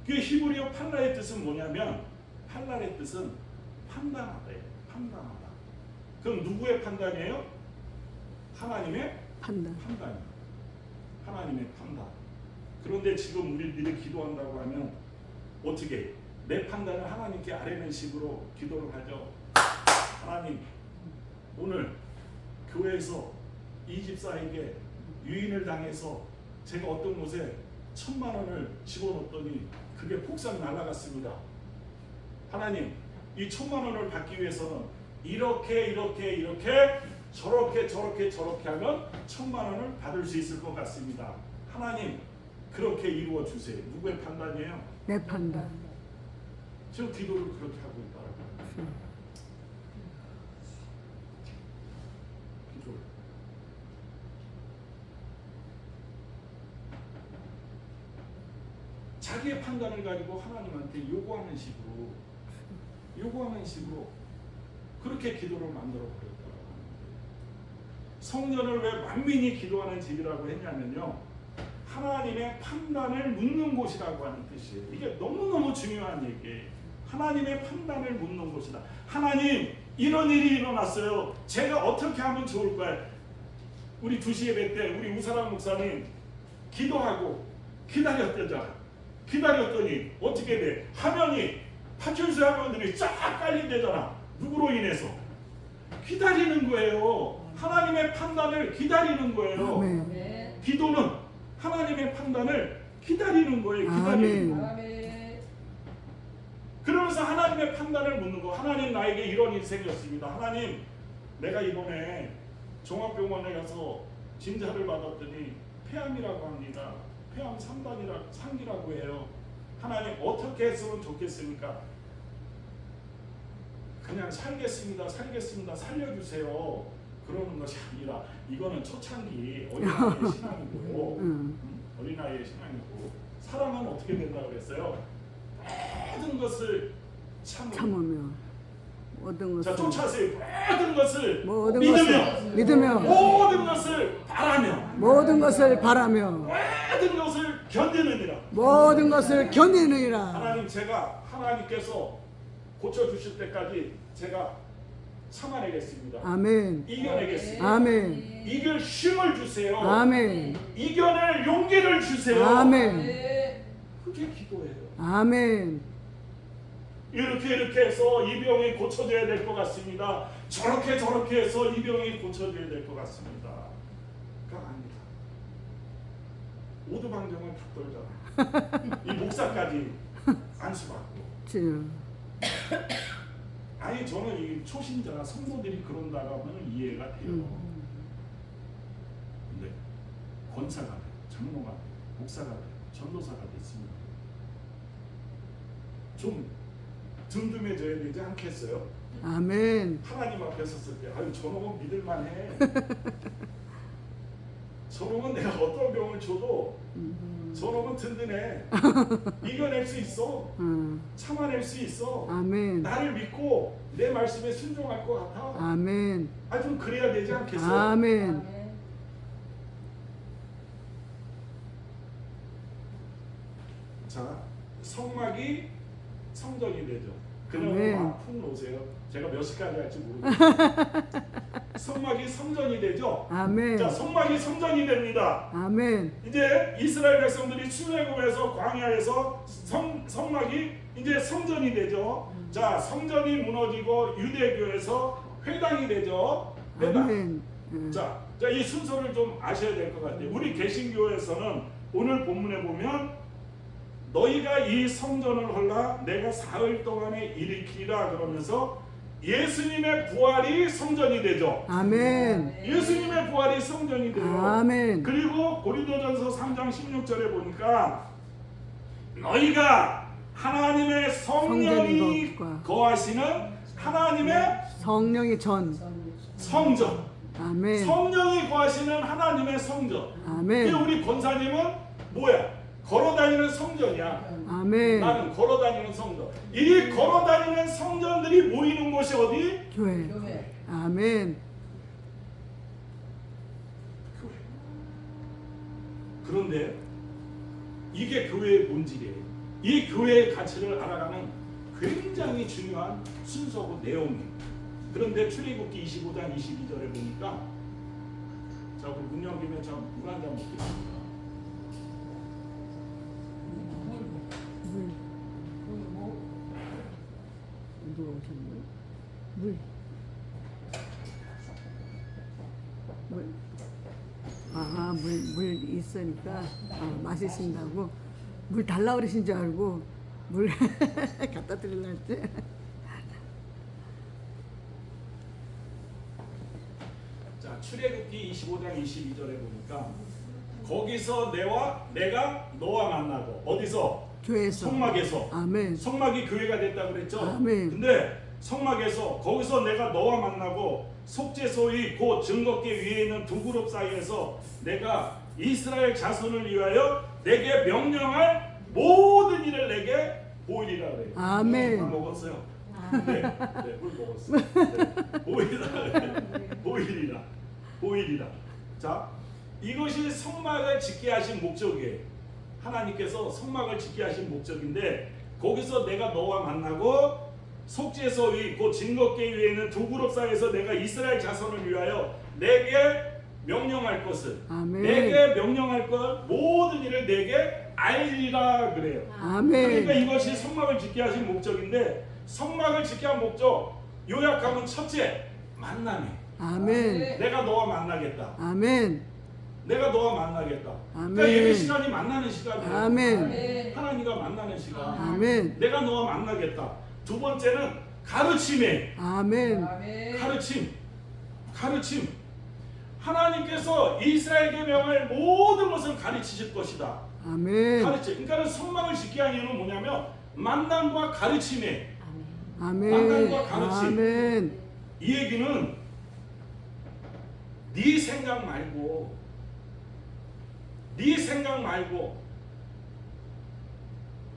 그 히브리어 팔라의 뜻은 뭐냐면 팔라의 뜻은 판단하다예요. 판단하다. 그럼 누구의 판단이에요? 하나님의 판단. 하나님의 판단. 그런데 지금 우리들이 기도한다고 하면 어떻게 내 판단을 하나님께 아뢰는 식으로 기도를 하죠. 하나님, 오늘 교회에서 이 집사에게 유인을 당해서 제가 어떤 곳에 1000만 원을 집어넣었더니 그게 폭삭 날아갔습니다. 하나님, 이 1000만 원을 받기 위해서는 이렇게 저렇게 하면 1000만 원을 받을 수 있을 것 같습니다. 하나님 그렇게 이루어 주세요. 누구의 판단이에요? 내 판단. 지금 기도를 그렇게 하고 있다라고. 기도를. 자기의 판단을 가지고 하나님한테 요구하는 식으로 그렇게 기도를 만들어 버렸다라고 하는데, 성전을 왜 만민이 기도하는 집이라고 했냐면요, 하나님의 판단을 묻는 곳이라고 하는 뜻이에요. 이게 너무너무 중요한 얘기예요. 하나님의 판단을 묻는 곳이다. 하나님, 이런 일이 일어났어요. 제가 어떻게 하면 좋을까요? 우리 2시 예배 때 우리 우사람 목사님 기도하고 기다렸더니 어떻게 돼? 화면이 파출소 화면들이 쫙 깔린대잖아. 누구로 인해서? 기다리는 거예요. 하나님의 판단을 기다리는 거예요. 아멘. 기도는 하나님의 판단을 기다리는 거예요. 기다리는 거. 그러면서 하나님의 판단을 묻는 거. 하나님, 나에게 이런 일이 생겼습니다. 하나님, 내가 이번에 종합병원에 가서 진찰을 받았더니 폐암이라고 합니다. 폐암 3단이라고 해요. 하나님, 어떻게 했으면 좋겠습니까? 그냥 살겠습니다. 살려주세요. 그러는 것이 아니라, 이거는 초창기 어린아이의 신앙이고, 어린아이의 신앙이고, 사람은 어떻게 된다고 그랬어요? 모든 것을 참으며 모든 자, 것을 쫓아세요. 모든 것을 믿으며 모든 것을 바라며 모든 것을 바라며 모든 것을 견디느니라. 모든 것을 견디느니라. 하나님, 제가 하나님께서 고쳐주실 때까지 제가 참아내겠습니다. 아멘. 이겨내겠습니다. 아멘. 이길 힘을 주세요. 아멘. 이겨낼 용기를 주세요. 아멘. 그게 기도예요. 아멘. 이렇게 해서 이 병이 고쳐져야 될 것 같습니다. 저렇게 해서 이 병이 고쳐져야 될 것 같습니다. 그건 아니다. 오두방정을 다 떨잖아. 이 목사까지 안수받고. 아니, 저는 이 초신자 성도들이 그런다고 하면 이해가 돼요. 근데 권사가 돼, 장로가 돼, 목사가 돼, 전도사가 됐습니다. 좀 든든해져야 되지 않겠어요? 아멘. 하나님 앞에 섰을 때, 아유, 저놈은 믿을만해. 저놈은 내가 어떤 병을 줘도 저놈은 든든해. 이겨낼 수 있어. 참아낼 수 있어. 아멘. 나를 믿고 내 말씀에 순종할 것 같아. 아멘. 아, 좀 그래야 되지 않겠어요? 아멘. 자, 성막이 성전이 되죠. 아멘. 그냥 푹 놓으세요. 제가 몇 시까지 할지 모르겠어요. 성막이 성전이 되죠. 아멘. 자, 성막이 성전이 됩니다. 아멘. 이제 이스라엘 백성들이 출애굽에서 광야에서 성막이 이제 성전이 되죠. 자, 성전이 무너지고 유대교에서 회당이 되죠. 회당. 아멘. 자, 이 순서를 좀 아셔야 될 것 같아요. 우리 개신교에서는 오늘 본문에 보면 너희가 이 성전을 헐라 내가 사흘 동안에 일으키리라 그러면서 예수님의 부활이 성전이 되죠. 아멘. 예수님의 부활이 성전이 돼요. 아멘. 그리고 고린도전서 3장 16절에 보니까 너희가 하나님의 성령이 거하시는 하나님의 성령이 성전. 아멘. 성령이 거하시는 하나님의 성전. 아멘. 우리 권사님은 뭐야? 걸어다니는 성전이야. 아멘. 나는 걸어다니는 성전. 이 걸어다니는 성전들이 모이는 곳이 어디? 교회. 아멘. 교회. 그런데 이게 교회의 본질이에요. 이 교회의 가치를 알아가는 굉장히 중요한 순서고 내용이에요. 그런데 출애굽기 25장 22절에 보니까, 자, 우리 문 열기면 물 한 잔 먹겠습니다. 물 있으니까 마시신다고 물 달라 그러신 줄 알고 물 갖다 드리려 했지. 출애굽기 25장 22절에 보니까 거기서 내가 너와 만나고 어디서? 교회에서. 성막에서. 아멘. 성막이 교회가 됐다고 그랬죠? 아멘. 근데 성막에서 거기서 내가 너와 만나고 속죄소위 곧 증거계 위에 있는 두 그룹 사이에서 내가 이스라엘 자손을 위하여 내게 명령할 모든 일을 내게 보이리라 그래요. 아멘. 다 먹었어요. 네, 물 먹었어요. 네, 보이리라. 자, 이것이 성막을 짓게 하신 목적이에요. 하나님께서 성막을 짓게 하신 목적인데 거기서 내가 너와 만나고 속죄소 위 곧 증거계 위에 있는 두 그룹 사이에서 내가 이스라엘 자손을 위하여 내게 명령할 것을 아멘. 내게 명령할 것 모든 일을 내게 알리라 그래요. 아멘. 그러니까 이것이 성막을 짓게 하신 목적인데 성막을 짓게 한 목적 요약하면 첫째 만남이. 아멘. 내가 너와 만나겠다. 아멘. 내가 너와 만나겠다. 아멘. 그러니까 예배 시간이 만나는 시간이에요. 아멘. 하나님과 만나는 시간. 아멘. 내가 너와 만나겠다. 두 번째는 가르침에. 아멘. 가르침. 하나님께서 이스라엘에게 명할 모든 것을 가르치실 것이다. 아멘. 가르침. 그러니까 성막을 짓게 한 이유는 뭐냐면 만남과 가르침에. 아멘. 만남과 가르침. 아멘. 이 얘기는 네 생각 말고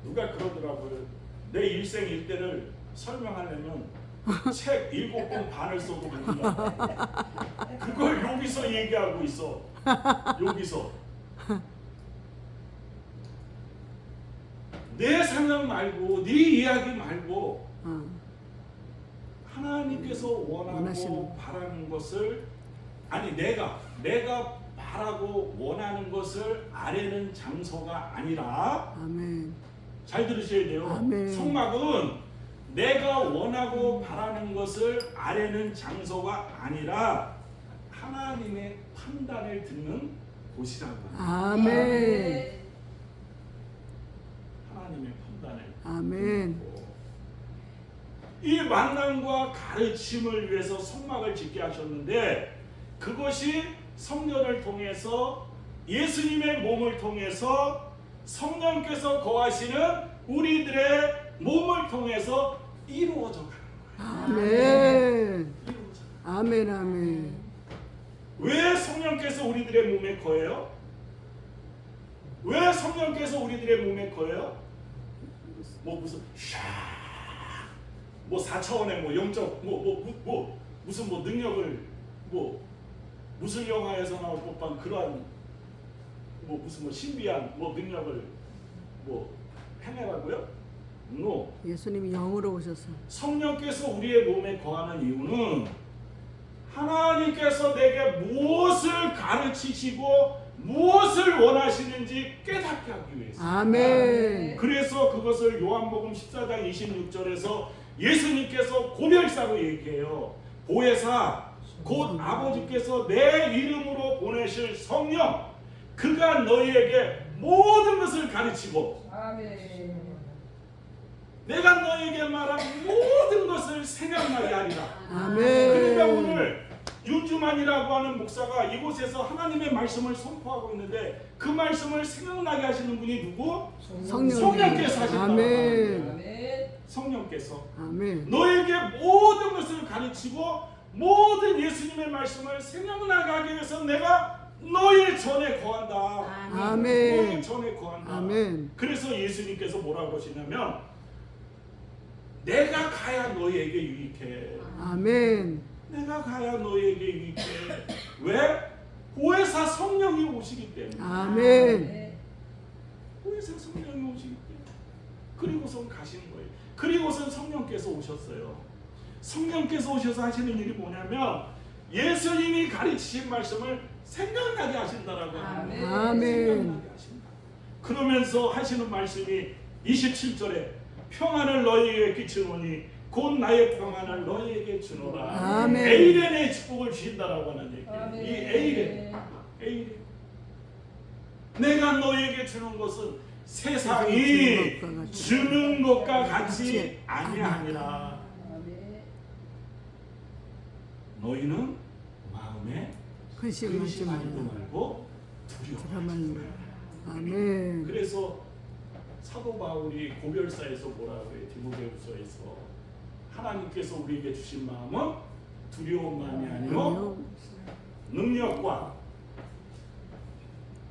누가 그러더라고요. 내 일생 일대를 설명하려면 책 7권 반을 써도 됩니다. 그걸 여기서 얘기하고 있어. 여기서 내 생각 말고 네 이야기 말고 하나님께서 원하고 원하시는. 바라는 것을 아니 내가 바라고 원하는 것을 아뢰는 장소가 아니라 아멘. 잘 들으셔야 돼요. 아멘. 성막은 내가 원하고 바라는 것을 아뢰는 장소가 아니라 하나님의 판단을 듣는 곳이라고. 아멘. 하나님의 판단을. 아멘. 이 만남과 가르침을 위해서 성막을 짓게 하셨는데 그것이 성전을 통해서 예수님의 몸을 통해서 성령께서 거하시는 우리들의 몸을 통해서 이루어져 가는 거예요. 아멘. 아멘. 아멘. 왜 성령께서 우리들의 몸에 거해요? 왜 성령께서 우리들의 몸에 거해요? 뭐 무슨 뭐 4차원의 뭐 영적 무슨 뭐 능력을 뭐 무슨 영화에서 나올 법한 그러한 뭐 무슨 뭐 신비한 뭐 능력을 뭐 행해라고요? No. 예수님이 영으로 오셔서 성령께서 우리의 몸에 거하는 이유는 하나님께서 내게 무엇을 가르치시고 무엇을 원하시는지 깨닫게 하기 위해서. 아멘. 그래서 그것을 요한복음 14장 26절에서 예수님께서 고별사로 얘기해요. 보혜사 곧 아버지께서 내 이름으로 보내실 성령 그가 너희에게 모든 것을 가르치고 아멘. 내가 너희에게 말한 모든 것을 생각나게 하리라. 아멘. 그러니까 오늘 윤주만이라고 하는 목사가 이곳에서 하나님의 말씀을 선포하고 있는데 그 말씀을 생각나게 하시는 분이 누구? 성령께서 하신다. 아멘. 아멘. 성령께서 아멘. 너에게 모든 것을 가르치고 모든 예수님의 말씀을 생각나게 하기 위해서 내가 너희 전에 거한다. 아멘. 너희 전에 거한다. 아멘. 그래서 예수님께서 뭐라고 그러시냐면 내가 가야 너희에게 유익해. 아멘. 내가 가야 너희에게 유익해. 왜? 보혜사 성령이 오시기 때문에. 아멘. 보혜사 성령이 오시기 때문에. 그리고선 가시는 거예요. 그리고선 성령께서 오셨어요. 성령께서 오셔서 하시는 일이 뭐냐면 예수님이 가르치신 말씀을 생각나게 하신다라고 아멘. 아멘. 생각나게 하신다. 그러면서 하시는 말씀이 27절에 평안을 너희에게 끼치노니 곧 나의 평안을 너희에게 주노라. 아멘. 에이렌의 축복을 주신다라고 하는 얘기예요. 아멘. 이 에이렌. 내가 너희에게 주는 것은 세상이 주는 것과 같이 아니하니라. 아멘. 너희는 마음에 근심하지 근심하지도 말라. 말고 두려워하지 두려워하지 말라. 아멘. 그래서 사도 바울이 고별사에서 뭐라고 해요? 디모데후서에서 하나님께서 우리에게 주신 마음은 두려움만이 아니요 능력과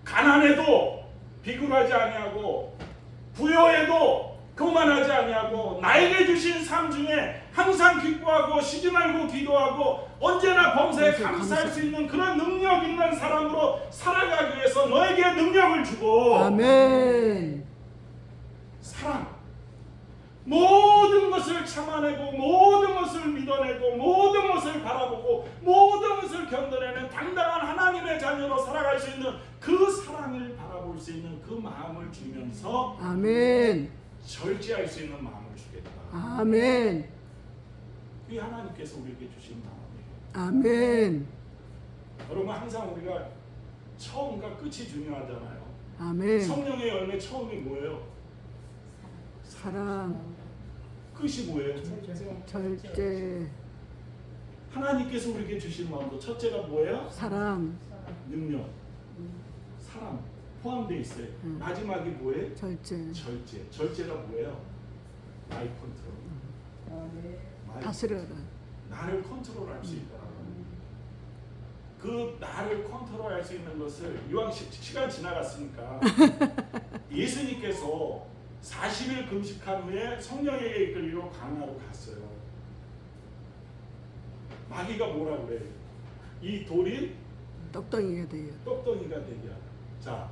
가난해도 비굴하지 아니하고 부여해도 교만하지 아니하고 나에게 주신 삶 중에 항상 기뻐하고 쉬지 말고 기도하고 언제나 범사에 감사할 수 있는 그런 능력 있는 사람으로 살아가기 위해서 너에게 능력을 주고 아멘. 사랑 모든 것을 참아내고 모든 것을 믿어내고 모든 것을 바라보고 모든 것을 견뎌내는 당당한 하나님의 자녀로 살아갈 수 있는 그 사랑을 바라볼 수 있는 그 마음을 주면서 아멘. 절제할 수 있는 마음을 주겠다. 아멘. 그게 하나님께서 우리에게 주신 마음이에요. 아멘. 여러분 항상 우리가 처음과 끝이 중요하잖아요. 아멘. 성령의 열매 처음이 뭐예요? 사랑, 끝이 뭐예요? 절제, 하나님께서 우리에게 주신 마음도 첫째가 뭐예요? 사랑, 능력, 사랑 포함되어 있어요. 마지막이 뭐예요? 절제. 절제. 절제가 뭐예요? 마이 컨트롤. 마이 다스려라. 나를 컨트롤할 수 있다. 그 나를 컨트롤할 수 있는 것을 이왕 시간 지나갔으니까 예수님께서 40일 금식한 후에 성령에게 이끌리러 강야로 갔어요. 마귀가 뭐라고 그래요? 이 돌이 떡덩이가 돼요. 떡덩이가 되게 하라. 자,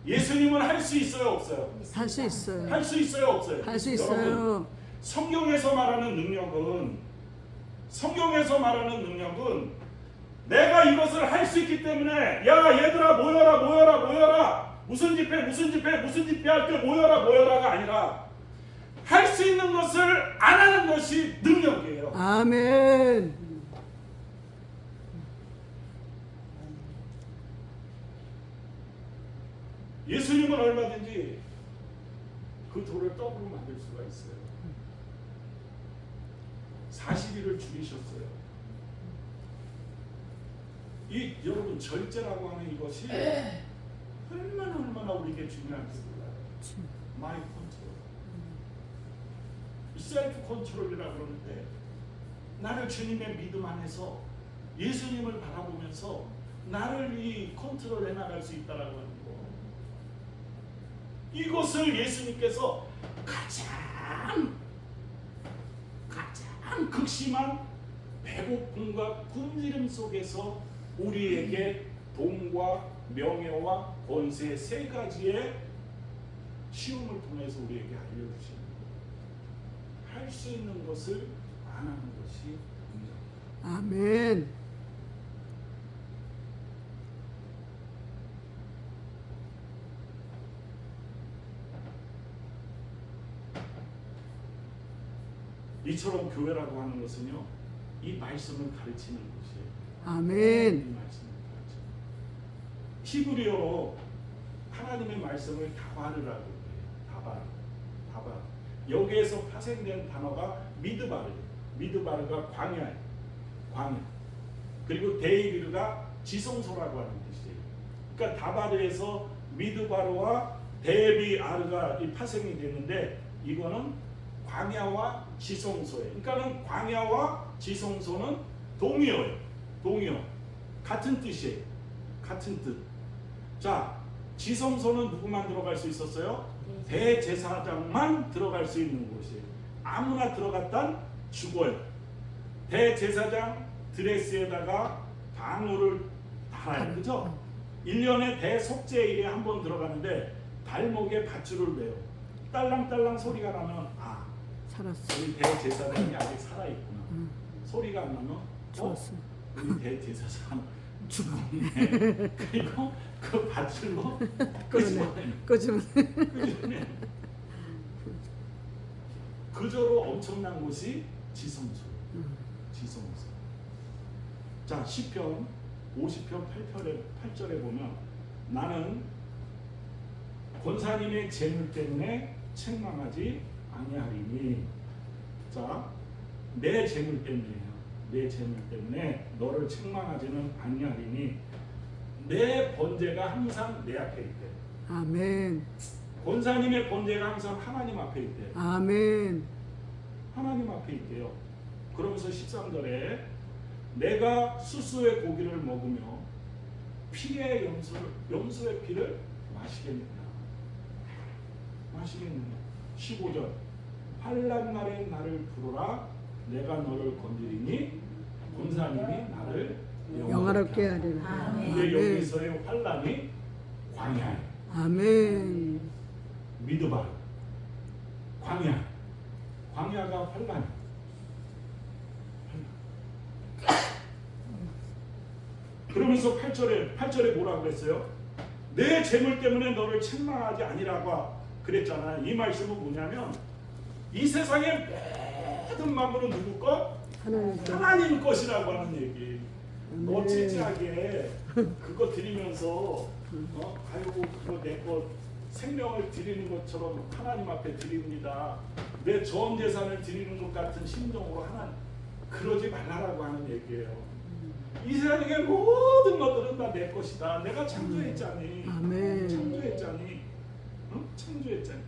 예수님은 할 수 있어요, 없어요? 할 수 있어요. 할 수 있어요, 없어요? 할 수 여러분, 있어요. 성경에서 말하는 능력은 내가 이것을 할 수 있기 때문에 야 얘들아 모여라 무슨 집회 할 때 모여라가 아니라 할 수 있는 것을 안 하는 것이 능력이에요. 아멘. 예수님은 얼마든지 그 돌을 떡으로 만들 수가 있어요. 40일을 줄이셨어요. 이 여러분 절제라고 하는 이것이 얼마나 우리에게 중요한지 몰라요. 마이 컨트롤, 셀프 컨트롤이라 그러는데 나를 주님의 믿음 안에서 예수님을 바라보면서 나를 이 컨트롤해 나갈 수 있다라고 하는 거. 이것을 예수님께서 가장 극심한 배고픔과 굶주림 속에서 우리에게 돈과 명예와 권세 세 가지의 시험을 통해서 우리에게 알려주시는 거예요. 할 수 있는 것을 안 하는 것이 능력입니다. 아멘. 이처럼 교회라고 하는 것은요, 이 말씀을 가르치는 것이에요. 아멘. 이 말씀을 가르치는 것. 히브리어로 하나님의 말씀을 다바르라고 해요. 다바르. 여기에서 파생된 단어가 미드바르가 광야예요. 광야. 그리고 데이비르가 지성소라고 하는 뜻이에요. 그러니까 다바르에서 미드바르와 데비아르가 파생이 됐는데 이거는 광야와 지성소예요. 그러니까는 광야와 지성소는 동의어예요. 동의어. 같은 뜻이에요. 같은 뜻. 자, 지성소는 누구만 들어갈 수 있었어요? 대제사장만 들어갈 수 있는 곳이에요. 아무나 들어갔단 죽어요. 대제사장 드레스에다가 방울을 달아요. 그죠? 1년에 대속죄일에 한 번 들어가는데 발목에 밧줄을 매요. 딸랑딸랑 소리가 나면 아, 살았어. 우리 대제사장이 아직 살아있구나. 소리가 안 나면 죽었어. 우리 대제사장 죽었네. 그리고 그 밧줄로 꺼지면 그저로 엄청난 곳이 지성소. 지성소. 자, 시편 50편 8절에 보면 나는 권사님의 재물 때문에 책망하지 아니하리니. 자, 내 재물 때문이에요. 내 재물 때문에 너를 책망하지는 아니하리니 내 번제가 항상 내 앞에 있대. 아멘. 권사님의 번제가 항상 하나님 앞에 있대. 아멘. 하나님 앞에 있대요. 그러면서 13절에 내가 수수의 고기를 먹으며 피의 염소의 피를 마시겠느냐. 15절 환난 날에 나를 부르라 내가 너를 건드리니 권사님이 나를 영화롭게 하리라. 근데 여기서의 환난이 광야예요. 아멘. 미드바 광야가 환난. 그러면서 8절에 뭐라고 그랬어요? 내 재물 때문에 너를 책망하지 아니라고 그랬잖아요. 이 말씀은 뭐냐면 이 세상의 모든 만물은 누구 것? 하나님 것이라고 하는 얘기. 너 찌찌하게 그거 드리면서 아이고 그거 내 것 생명을 드리는 것처럼 하나님 앞에 드립니다. 내 전 재산을 드리는 것 같은 심정으로 하나님 그러지 말라라고 하는 얘기예요. 이 세상의 모든 것들은 다 내 것이다. 내가 창조했잖니. 아멘. 창조했잖니. 창조했잖니.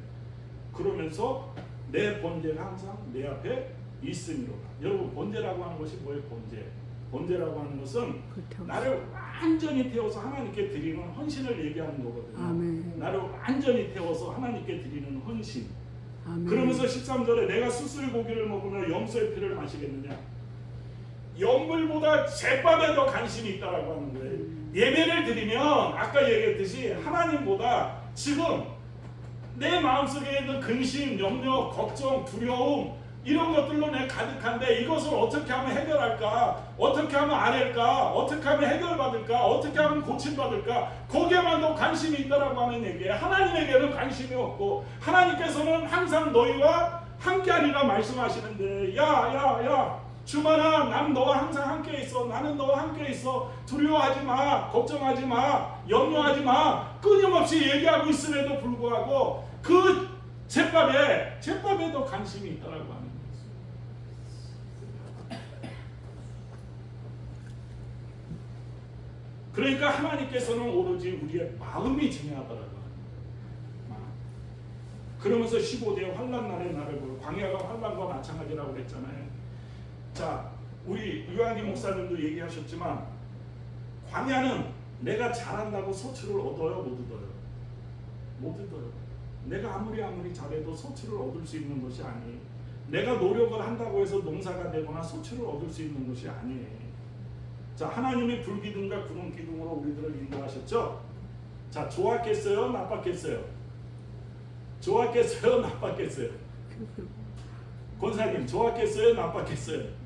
그러면서 내 번제가 항상 내 앞에 있음이로다. 여러분 번제라고 하는 것이 뭐예요? 번제라고 하는 것은 그렇죠. 나를 완전히 태워서 하나님께 드리는 헌신을 얘기하는 거거든요. 아멘. 나를 완전히 태워서 하나님께 드리는 헌신. 아멘. 그러면서 13절에 내가 수수의 고기를 먹으며 염소의 피를 마시겠느냐. 영물보다 제밥에 더 관심이 있다라고 하는 거예요. 예배를 드리면 아까 얘기했듯이 하나님보다 지금 내 마음속에 있는 근심, 염려, 걱정, 두려움 이런 것들로 내 가득한데 이것을 어떻게 하면 해결할까? 어떻게 하면 아랠까? 어떻게 하면 해결받을까? 어떻게 하면 고침받을까? 거기에만 더 관심이 있다라고 하는 얘기예요. 하나님에게는 관심이 없고 하나님께서는 항상 너희와 함께하리라 말씀하시는데 야 주만아 나는 너와 항상 함께 있어. 나는 너와 함께 있어. 두려워하지 마. 걱정하지 마. 염려하지 마. 끊임없이 얘기하고 있음에도 불구하고 그 제밥에도 관심이 있다라고 하는 거예요. 그러니까 하나님께서는 오로지 우리의 마음이 중요하다라고 하는 거예요. 그러면서 15대 환난 날에 나를 보여. 광야가 환난과 마찬가지라고 그랬잖아요. 자, 우리 유한기 목사님도 얘기하셨지만 광야는 내가 잘한다고 소출을 얻어요? 못 얻어요? 못 얻어요. 내가 아무리 잘해도 소출을 얻을 수 있는 것이 아니에요. 내가 노력을 한다고 해서 농사가 되거나 소출을 얻을 수 있는 것이 아니에요. 자, 하나님이 불기둥과 구름기둥으로 우리들을 인도하셨죠? 자, 좋았겠어요? 나빴겠어요? 좋았겠어요? 나빴겠어요? 권사님, 좋았겠어요? 나빴겠어요?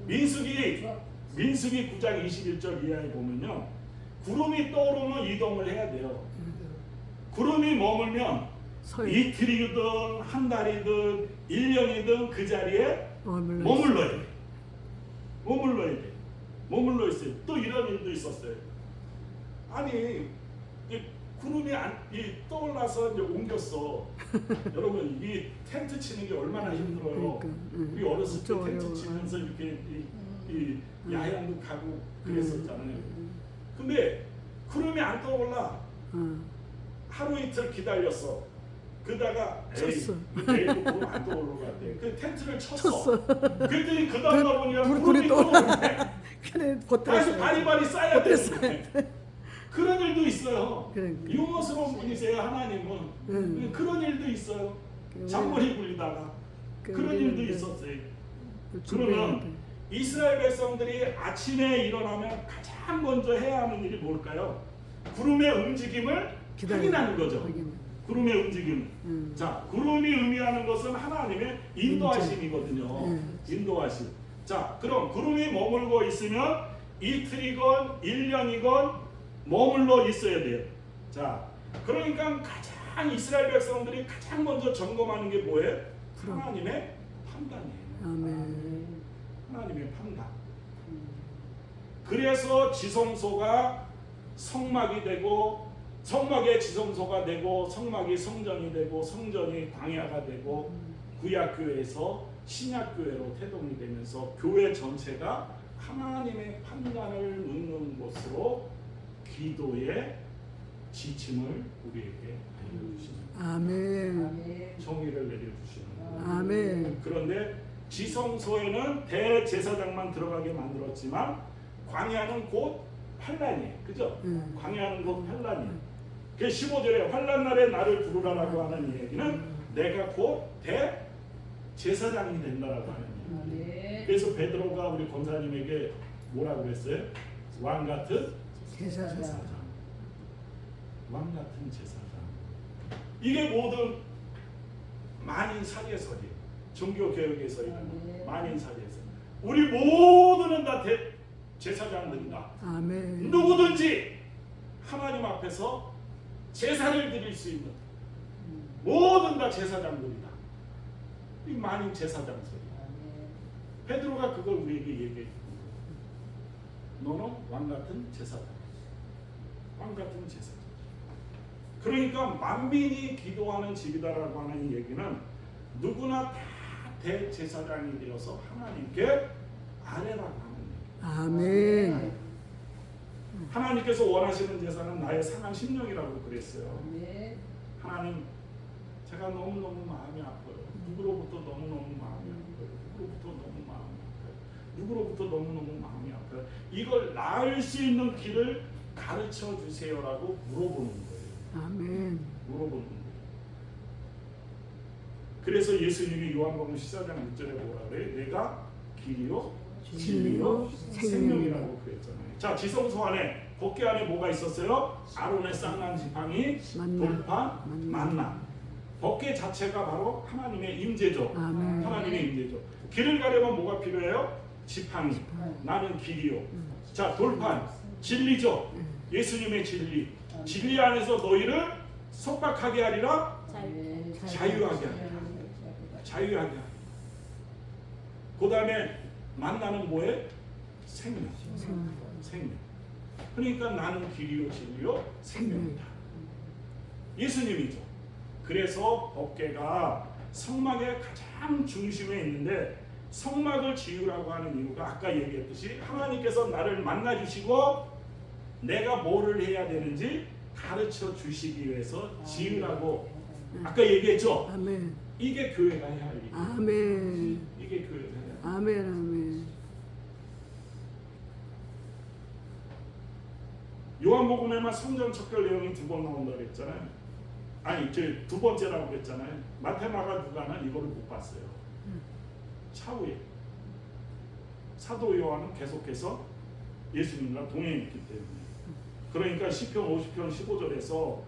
민수기 9장 21절 이하에 보면요, 구름이 떠오르면 이동을 해야 돼요. 구름이 머물면 이틀이든 한 달이든 1년이든 그 자리에 머물러야 돼. 머물러 있어요. 또 이런 일도 있었어요. 아니 구름이 떠올라서 이제 옮겼어. 여러분 이 텐트 치는 게 얼마나 힘들어요. 우리 어렸을 때 텐트 치면서 이렇게 야영도 가고 그랬었잖아요. 근데 구름이 안 떠올라. 하루 이틀 기다렸어. 그러다가 내일도 구름 안 떠오를 것 같아. 그 텐트를 쳤어. 그랬더니 그 다음날 보니까 구름이 떠오르네. 그래, 다시 바리바리 쌓아야 되는데 그런 일도 있어요. 유머스러운 분이세요. 하나님은. 그런 일도 있어요. 잔머리 굴리다가 그런 일도 있었어요. 그러면 이스라엘 백성들이 아침에 일어나면 가장 먼저 해야 하는 일이 뭘까요? 구름의 움직임을 확인하는 거죠. 구름의 움직임. 자, 구름이 의미하는 것은 하나님의 인도하심이거든요. 인도하심. 자, 그럼 구름이 머물고 있으면 이틀이건 1년이건 머물러 있어야 돼요. 자, 그러니까 가장 이스라엘 백성들이 가장 먼저 점검하는 게 뭐예요? 하나님의 판단이에요. 아멘. 하나님의 판단. 그래서 지성소가 성막이 되고, 성막의 지성소가 되고, 성막이 성전이 되고, 성전이 광야가 되고, 구약교회에서 신약교회로 태동이 되면서 교회 전체가 하나님의 판단을 묻는 곳으로 기도의 지침을 우리에게 알려주시는 아멘. 정의를 내려주시는 아멘. 그런데 지성소에는 대제사장만 들어가게 만들었지만 광야는 곧 환란이에요. 그죠? 광야는 곧 환란이에요. 그 15절에 환란 날에 나를 부르라라고 하는 얘기는 내가 곧 대제사장이 된다라고 하는 얘기예요. 그래서 베드로가 우리 권사님에게 뭐라고 그랬어요? 왕 같은 제사장. 왕 같은 제사장. 이게 모든 만인사계설이에요. 종교개혁에서 일어나는 만인사계설. 우리 모두는 다 제사장들이다. 아멘. 누구든지 하나님 앞에서 제사를 드릴 수 있는 모든 다 제사장들이다. 이 만인 제사장 소리. 베드로가 그걸 우리에게 얘기해 주는 거예요. 너는 왕 같은 제사장. 왕 같은 제사장. 그러니까 만민이 기도하는 집이다라고 하는 얘기는 누구나 다 대제사장이 되어서 하나님께 아뢰라고 하는 얘기예요. 아멘. 하나님께서 원하시는 제사는 나의 상한 심령이라고 그랬어요. 하나님, 제가 너무너무 마음이 아파요. 누구로부터 너무너무 마음이 아파요. 누구로부터 너무 마음이 아파요. 누구로부터 너무너무 마음이 아파요. 이걸 나을 수 있는 길을 가르쳐 주세요라고 물어보는 거예요. 아멘. 물어보는 거예요. 그래서 예수님이 요한복음 14장 6절에 뭐라 그래요? 내가 길이요 진리요 생명이라고 그랬잖아요. 자, 지성소 안에 법궤 안에 뭐가 있었어요? 아론의 쌍난 지팡이, 돌판, 만나. 법궤 자체가 바로 하나님의 임재죠. 아멘. 하나님의 임재죠. 길을 가려면 뭐가 필요해요? 지팡이. 나는 길이요. 자, 돌판 진리죠. 예수님의 진리. 진리 안에서 너희를 속박하게 하리라. 자유하게 하리라. 자유하게 하리라. 그 다음에 만나는 뭐에? 생명. 생명. 그러니까 나는 길이요 진리요 생명이다. 예수님이죠. 그래서 법궤가 성막의 가장 중심에 있는데 성막을 지으라고 하는 이유가 아까 얘기했듯이 하나님께서 나를 만나주시고 내가 뭐를 해야 되는지 가르쳐 주시기 위해서 지으라고 아까 얘기했죠. 아멘. 이게 교회가 해야 할 일이에요. 아멘. 이게 교회가 해야 할 일이에요. 아멘. 아멘. 요한복음에만 성전 척결 내용이 2번 나온다고 했잖아요. 아니, 두 번째라고 했잖아요. 마테마가 누가는 이거를 못 봤어요. 차후에 사도 요한은 계속해서 예수님과 동행했기 때문에. 그러니까 시편 50편 15절에서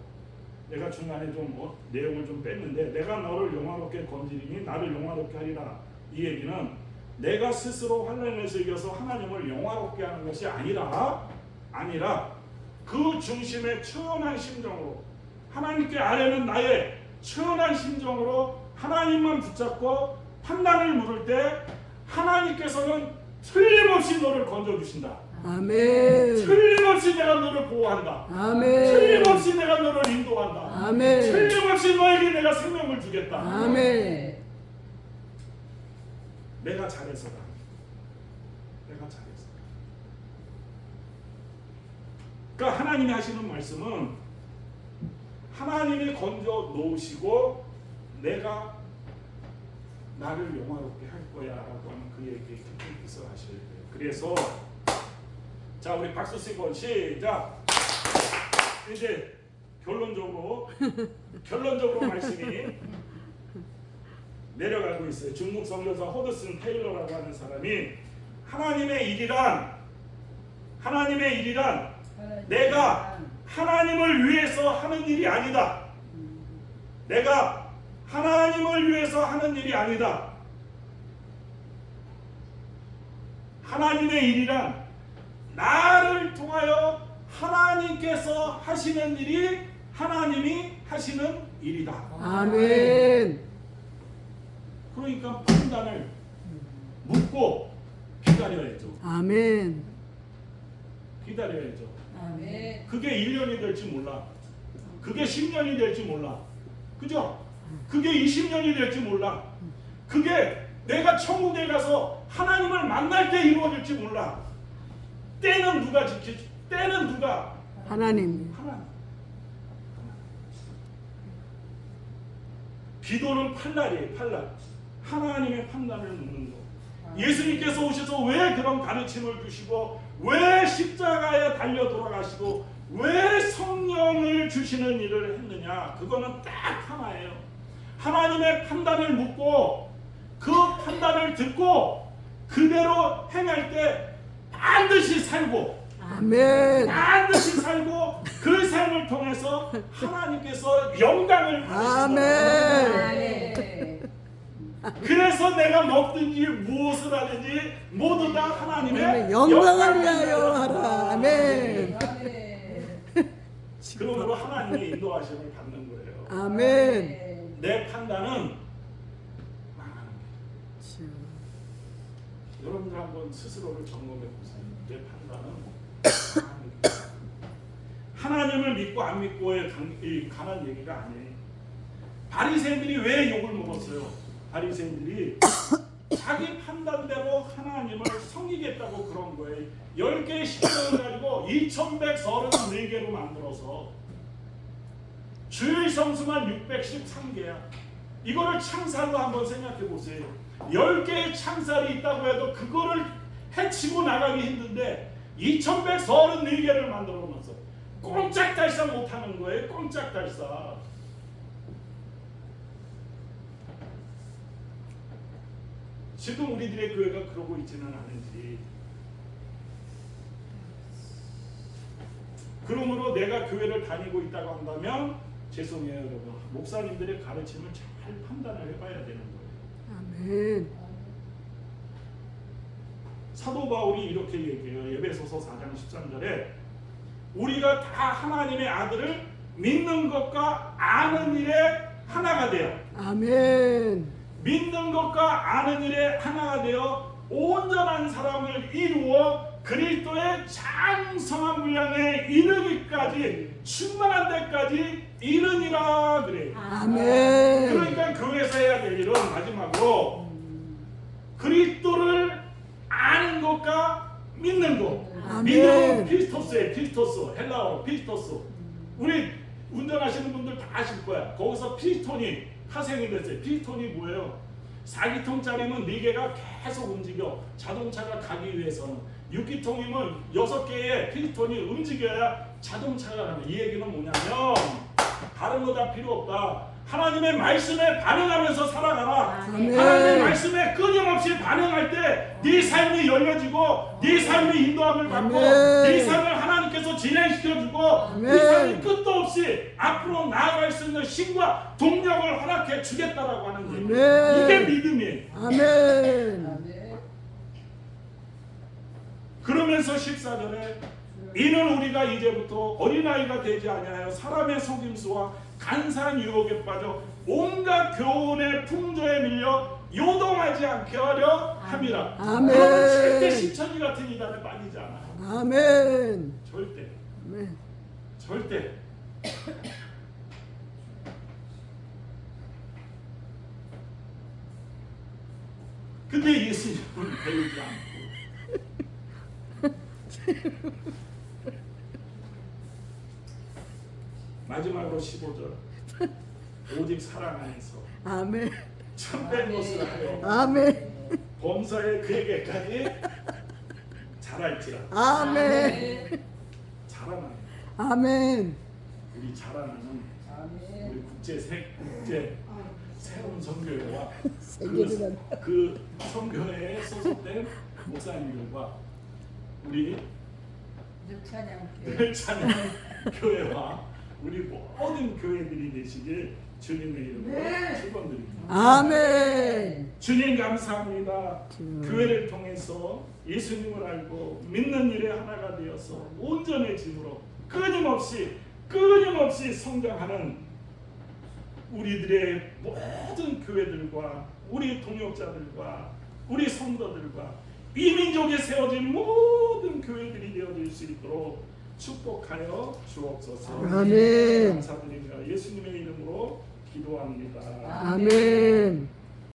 내가 중간에 좀 내용을 좀 뺐는데 내가 너를 영화롭게 건지리니 나를 영화롭게 하리라. 이 얘기는 내가 스스로 환난에서 이겨서 하나님을 영화롭게 하는 것이 아니라 그 중심의 천한 심정으로 하나님께 아뢰는 나의 천한 심정으로 하나님만 붙잡고 판단을 물을 때 하나님께서는 틀림없이 너를 건져주신다. 아멘. 틀림없이 내가 너를 보호한다. 아멘. 틀림없이 내가 너를 인도한다. 아멘. 틀림없이 너에게 내가 생명을 주겠다. 아멘. 내가 잘해서다. 내가 잘해서. 그러니까 하나님이 하시는 말씀은 하나님이 건져 놓으시고 내가 나를 영화롭게 할 거야 라고 하는 그 얘기 뜻을 하셔야 돼요. 그래서 자, 우리 박수 치고 시작. 이제 결론적으로 말씀이 내려가고 있어요. 중국 선교사 호드슨 테일러라고 하는 사람이 하나님의 일이란 내가 하나님을 위해서 하는 일이 아니다. 내가 하나님을 위해서 하는 일이 아니다. 하나님의 일이란 나를 통하여 하나님께서 하시는 일이 하나님이 하시는 일이다. 아멘. 그러니까 판단을 묻고 기다려야죠. 아멘. 기다려야죠. 아멘. 그게 1년이 될지 몰라. 그게 10년이 될지 몰라. 그죠? 그게 20년이 될지 몰라. 그게 내가 천국에 가서 하나님을 만날 때 이루어질지 몰라. 때는 누가 지키지? 때는 누가? 하나님. 하나님. 기도는 팔날이에요. 팔날. 하나님의 판단을 묻는 거. 예수님께서 오셔서 왜 그런 가르침을 주시고 왜 십자가에 달려 돌아가시고 왜 성령을 주시는 일을 했느냐? 그거는 딱 하나예요. 하나님의 판단을 묻고 그 판단을 듣고 그대로 행할 때 반드시 살고 아멘. 반드시 살고 그 삶을 통해서 하나님께서 영광을 받으신다. 아멘. 그래서 내가 먹든지 무엇을 하든지 모두 다 하나님의 영광을 위하여 하라. 아멘. 그러므로 하나님의 인도하심을 받는 거예요. 아멘. 내 판단은 망하는 거예요. 여러분들 한번 스스로를 점검해 보세요. 내 판단은 망하는 거예요. 하나님을 믿고 안 믿고에 관한 얘기가 아니에요. 바리새인들이 왜 욕을 먹었어요? 바리새인들이 자기 판단대로 하나님을 섬기겠다고 그런 거예요. 10개의 십자가를 가지고 2134개로 만들어서 주일 성수만 613개야. 이거를 창살로 한번 생각해 보세요. 10개의 창살이 있다고 해도 그거를 해치고 나가기 힘든데 2134개를 만들어 놓으면서 꼼짝달싹 못하는 거예요. 꼼짝달싹. 지금 우리들의 교회가 그러고 있지는 않은지. 그러므로 내가 교회를 다니고 있다고 한다면 죄송해요 여러분. 목사님들의 가르침을 잘 판단을 해봐야 되는 거예요. 아멘. 사도 바울이 이렇게 얘기해요. 에베소서 4장 13절에 우리가 다 하나님의 아들을 믿는 것과 아는 일에 하나가 되어 아멘. 믿는 것과 아는 일에 하나가 되어 온전한 사람을 이루어 그리스도의 장성한 분량에 이르기까지 충만한 데까지 이르니라 그래요. 아멘. 그러니까 교회에서 해야 될 일은 마지막으로 그리스도를 아는 것과 믿는 것. 아멘. 믿음은 피스토스예요. 피스토스. 헬라어로 피스토스. 우리 운전하시는 분들 다 아실 거야. 거기서 피스톤이 파생이 됐어요. 피스톤이 뭐예요? 4기통짜리면 4개가 계속 움직여. 자동차가 가기 위해서는. 6기통이면 6개의 피스톤이 움직여야 자동차가 가는. 이 얘기는 뭐냐면 다른 거 다 필요 없다. 하나님의 말씀에 반응하면서 살아가라. 아멘. 하나님의 말씀에 끊임없이 반응할 때 네 삶이 열려지고 네 삶이 인도함을 받고 아멘. 네 삶을 하나님께서 진행시켜주고 아멘. 네 삶이 끝도 없이 앞으로 나아갈 수 있는 힘과 동력을 허락해 주겠다라고 하는 거예요. 아멘. 이게 믿음이에요. 아멘. 그러면서 14절에 이는 우리가 이제부터 어린아이가 되지 아니하여 사람의 속임수와 간사한 유혹에 빠져 온갖 교훈의 풍조에 밀려 요동하지 않게 하려 함이라. 아멘. 그러면 절대 신천지 같은 이단에 빠지지 않아요. 아멘. 절대. 아멘. 절대. 근데 예수님은 배우지 않고 마지막으로 15절 오직 사랑 안에서 아멘. 참된 것을 하여 아멘. 범사에 그에게까지 자랄지라. 아멘. 자라나요. 아멘. 우리 자라나는 우리 국제 새로운 선교회와 그 선교회에 소속된 목사님들과 우리 늘 찬양 교회와 우리 모든 교회들이 되시길 주님의 이름으로 축원드립니다. 아멘. 주님 감사합니다. 교회를 통해서 예수님을 알고 믿는 일에 하나가 되어서 온전해짐으로 끊임없이 성장하는 우리들의 모든 교회들과 우리 동역자들과 우리 성도들과 이 민족에 세워진 모든 교회들이 되어질 수 있도록 축복하여 주옵소서. 아멘. 감사드리며 예수님의 이름으로 기도합니다. 아멘.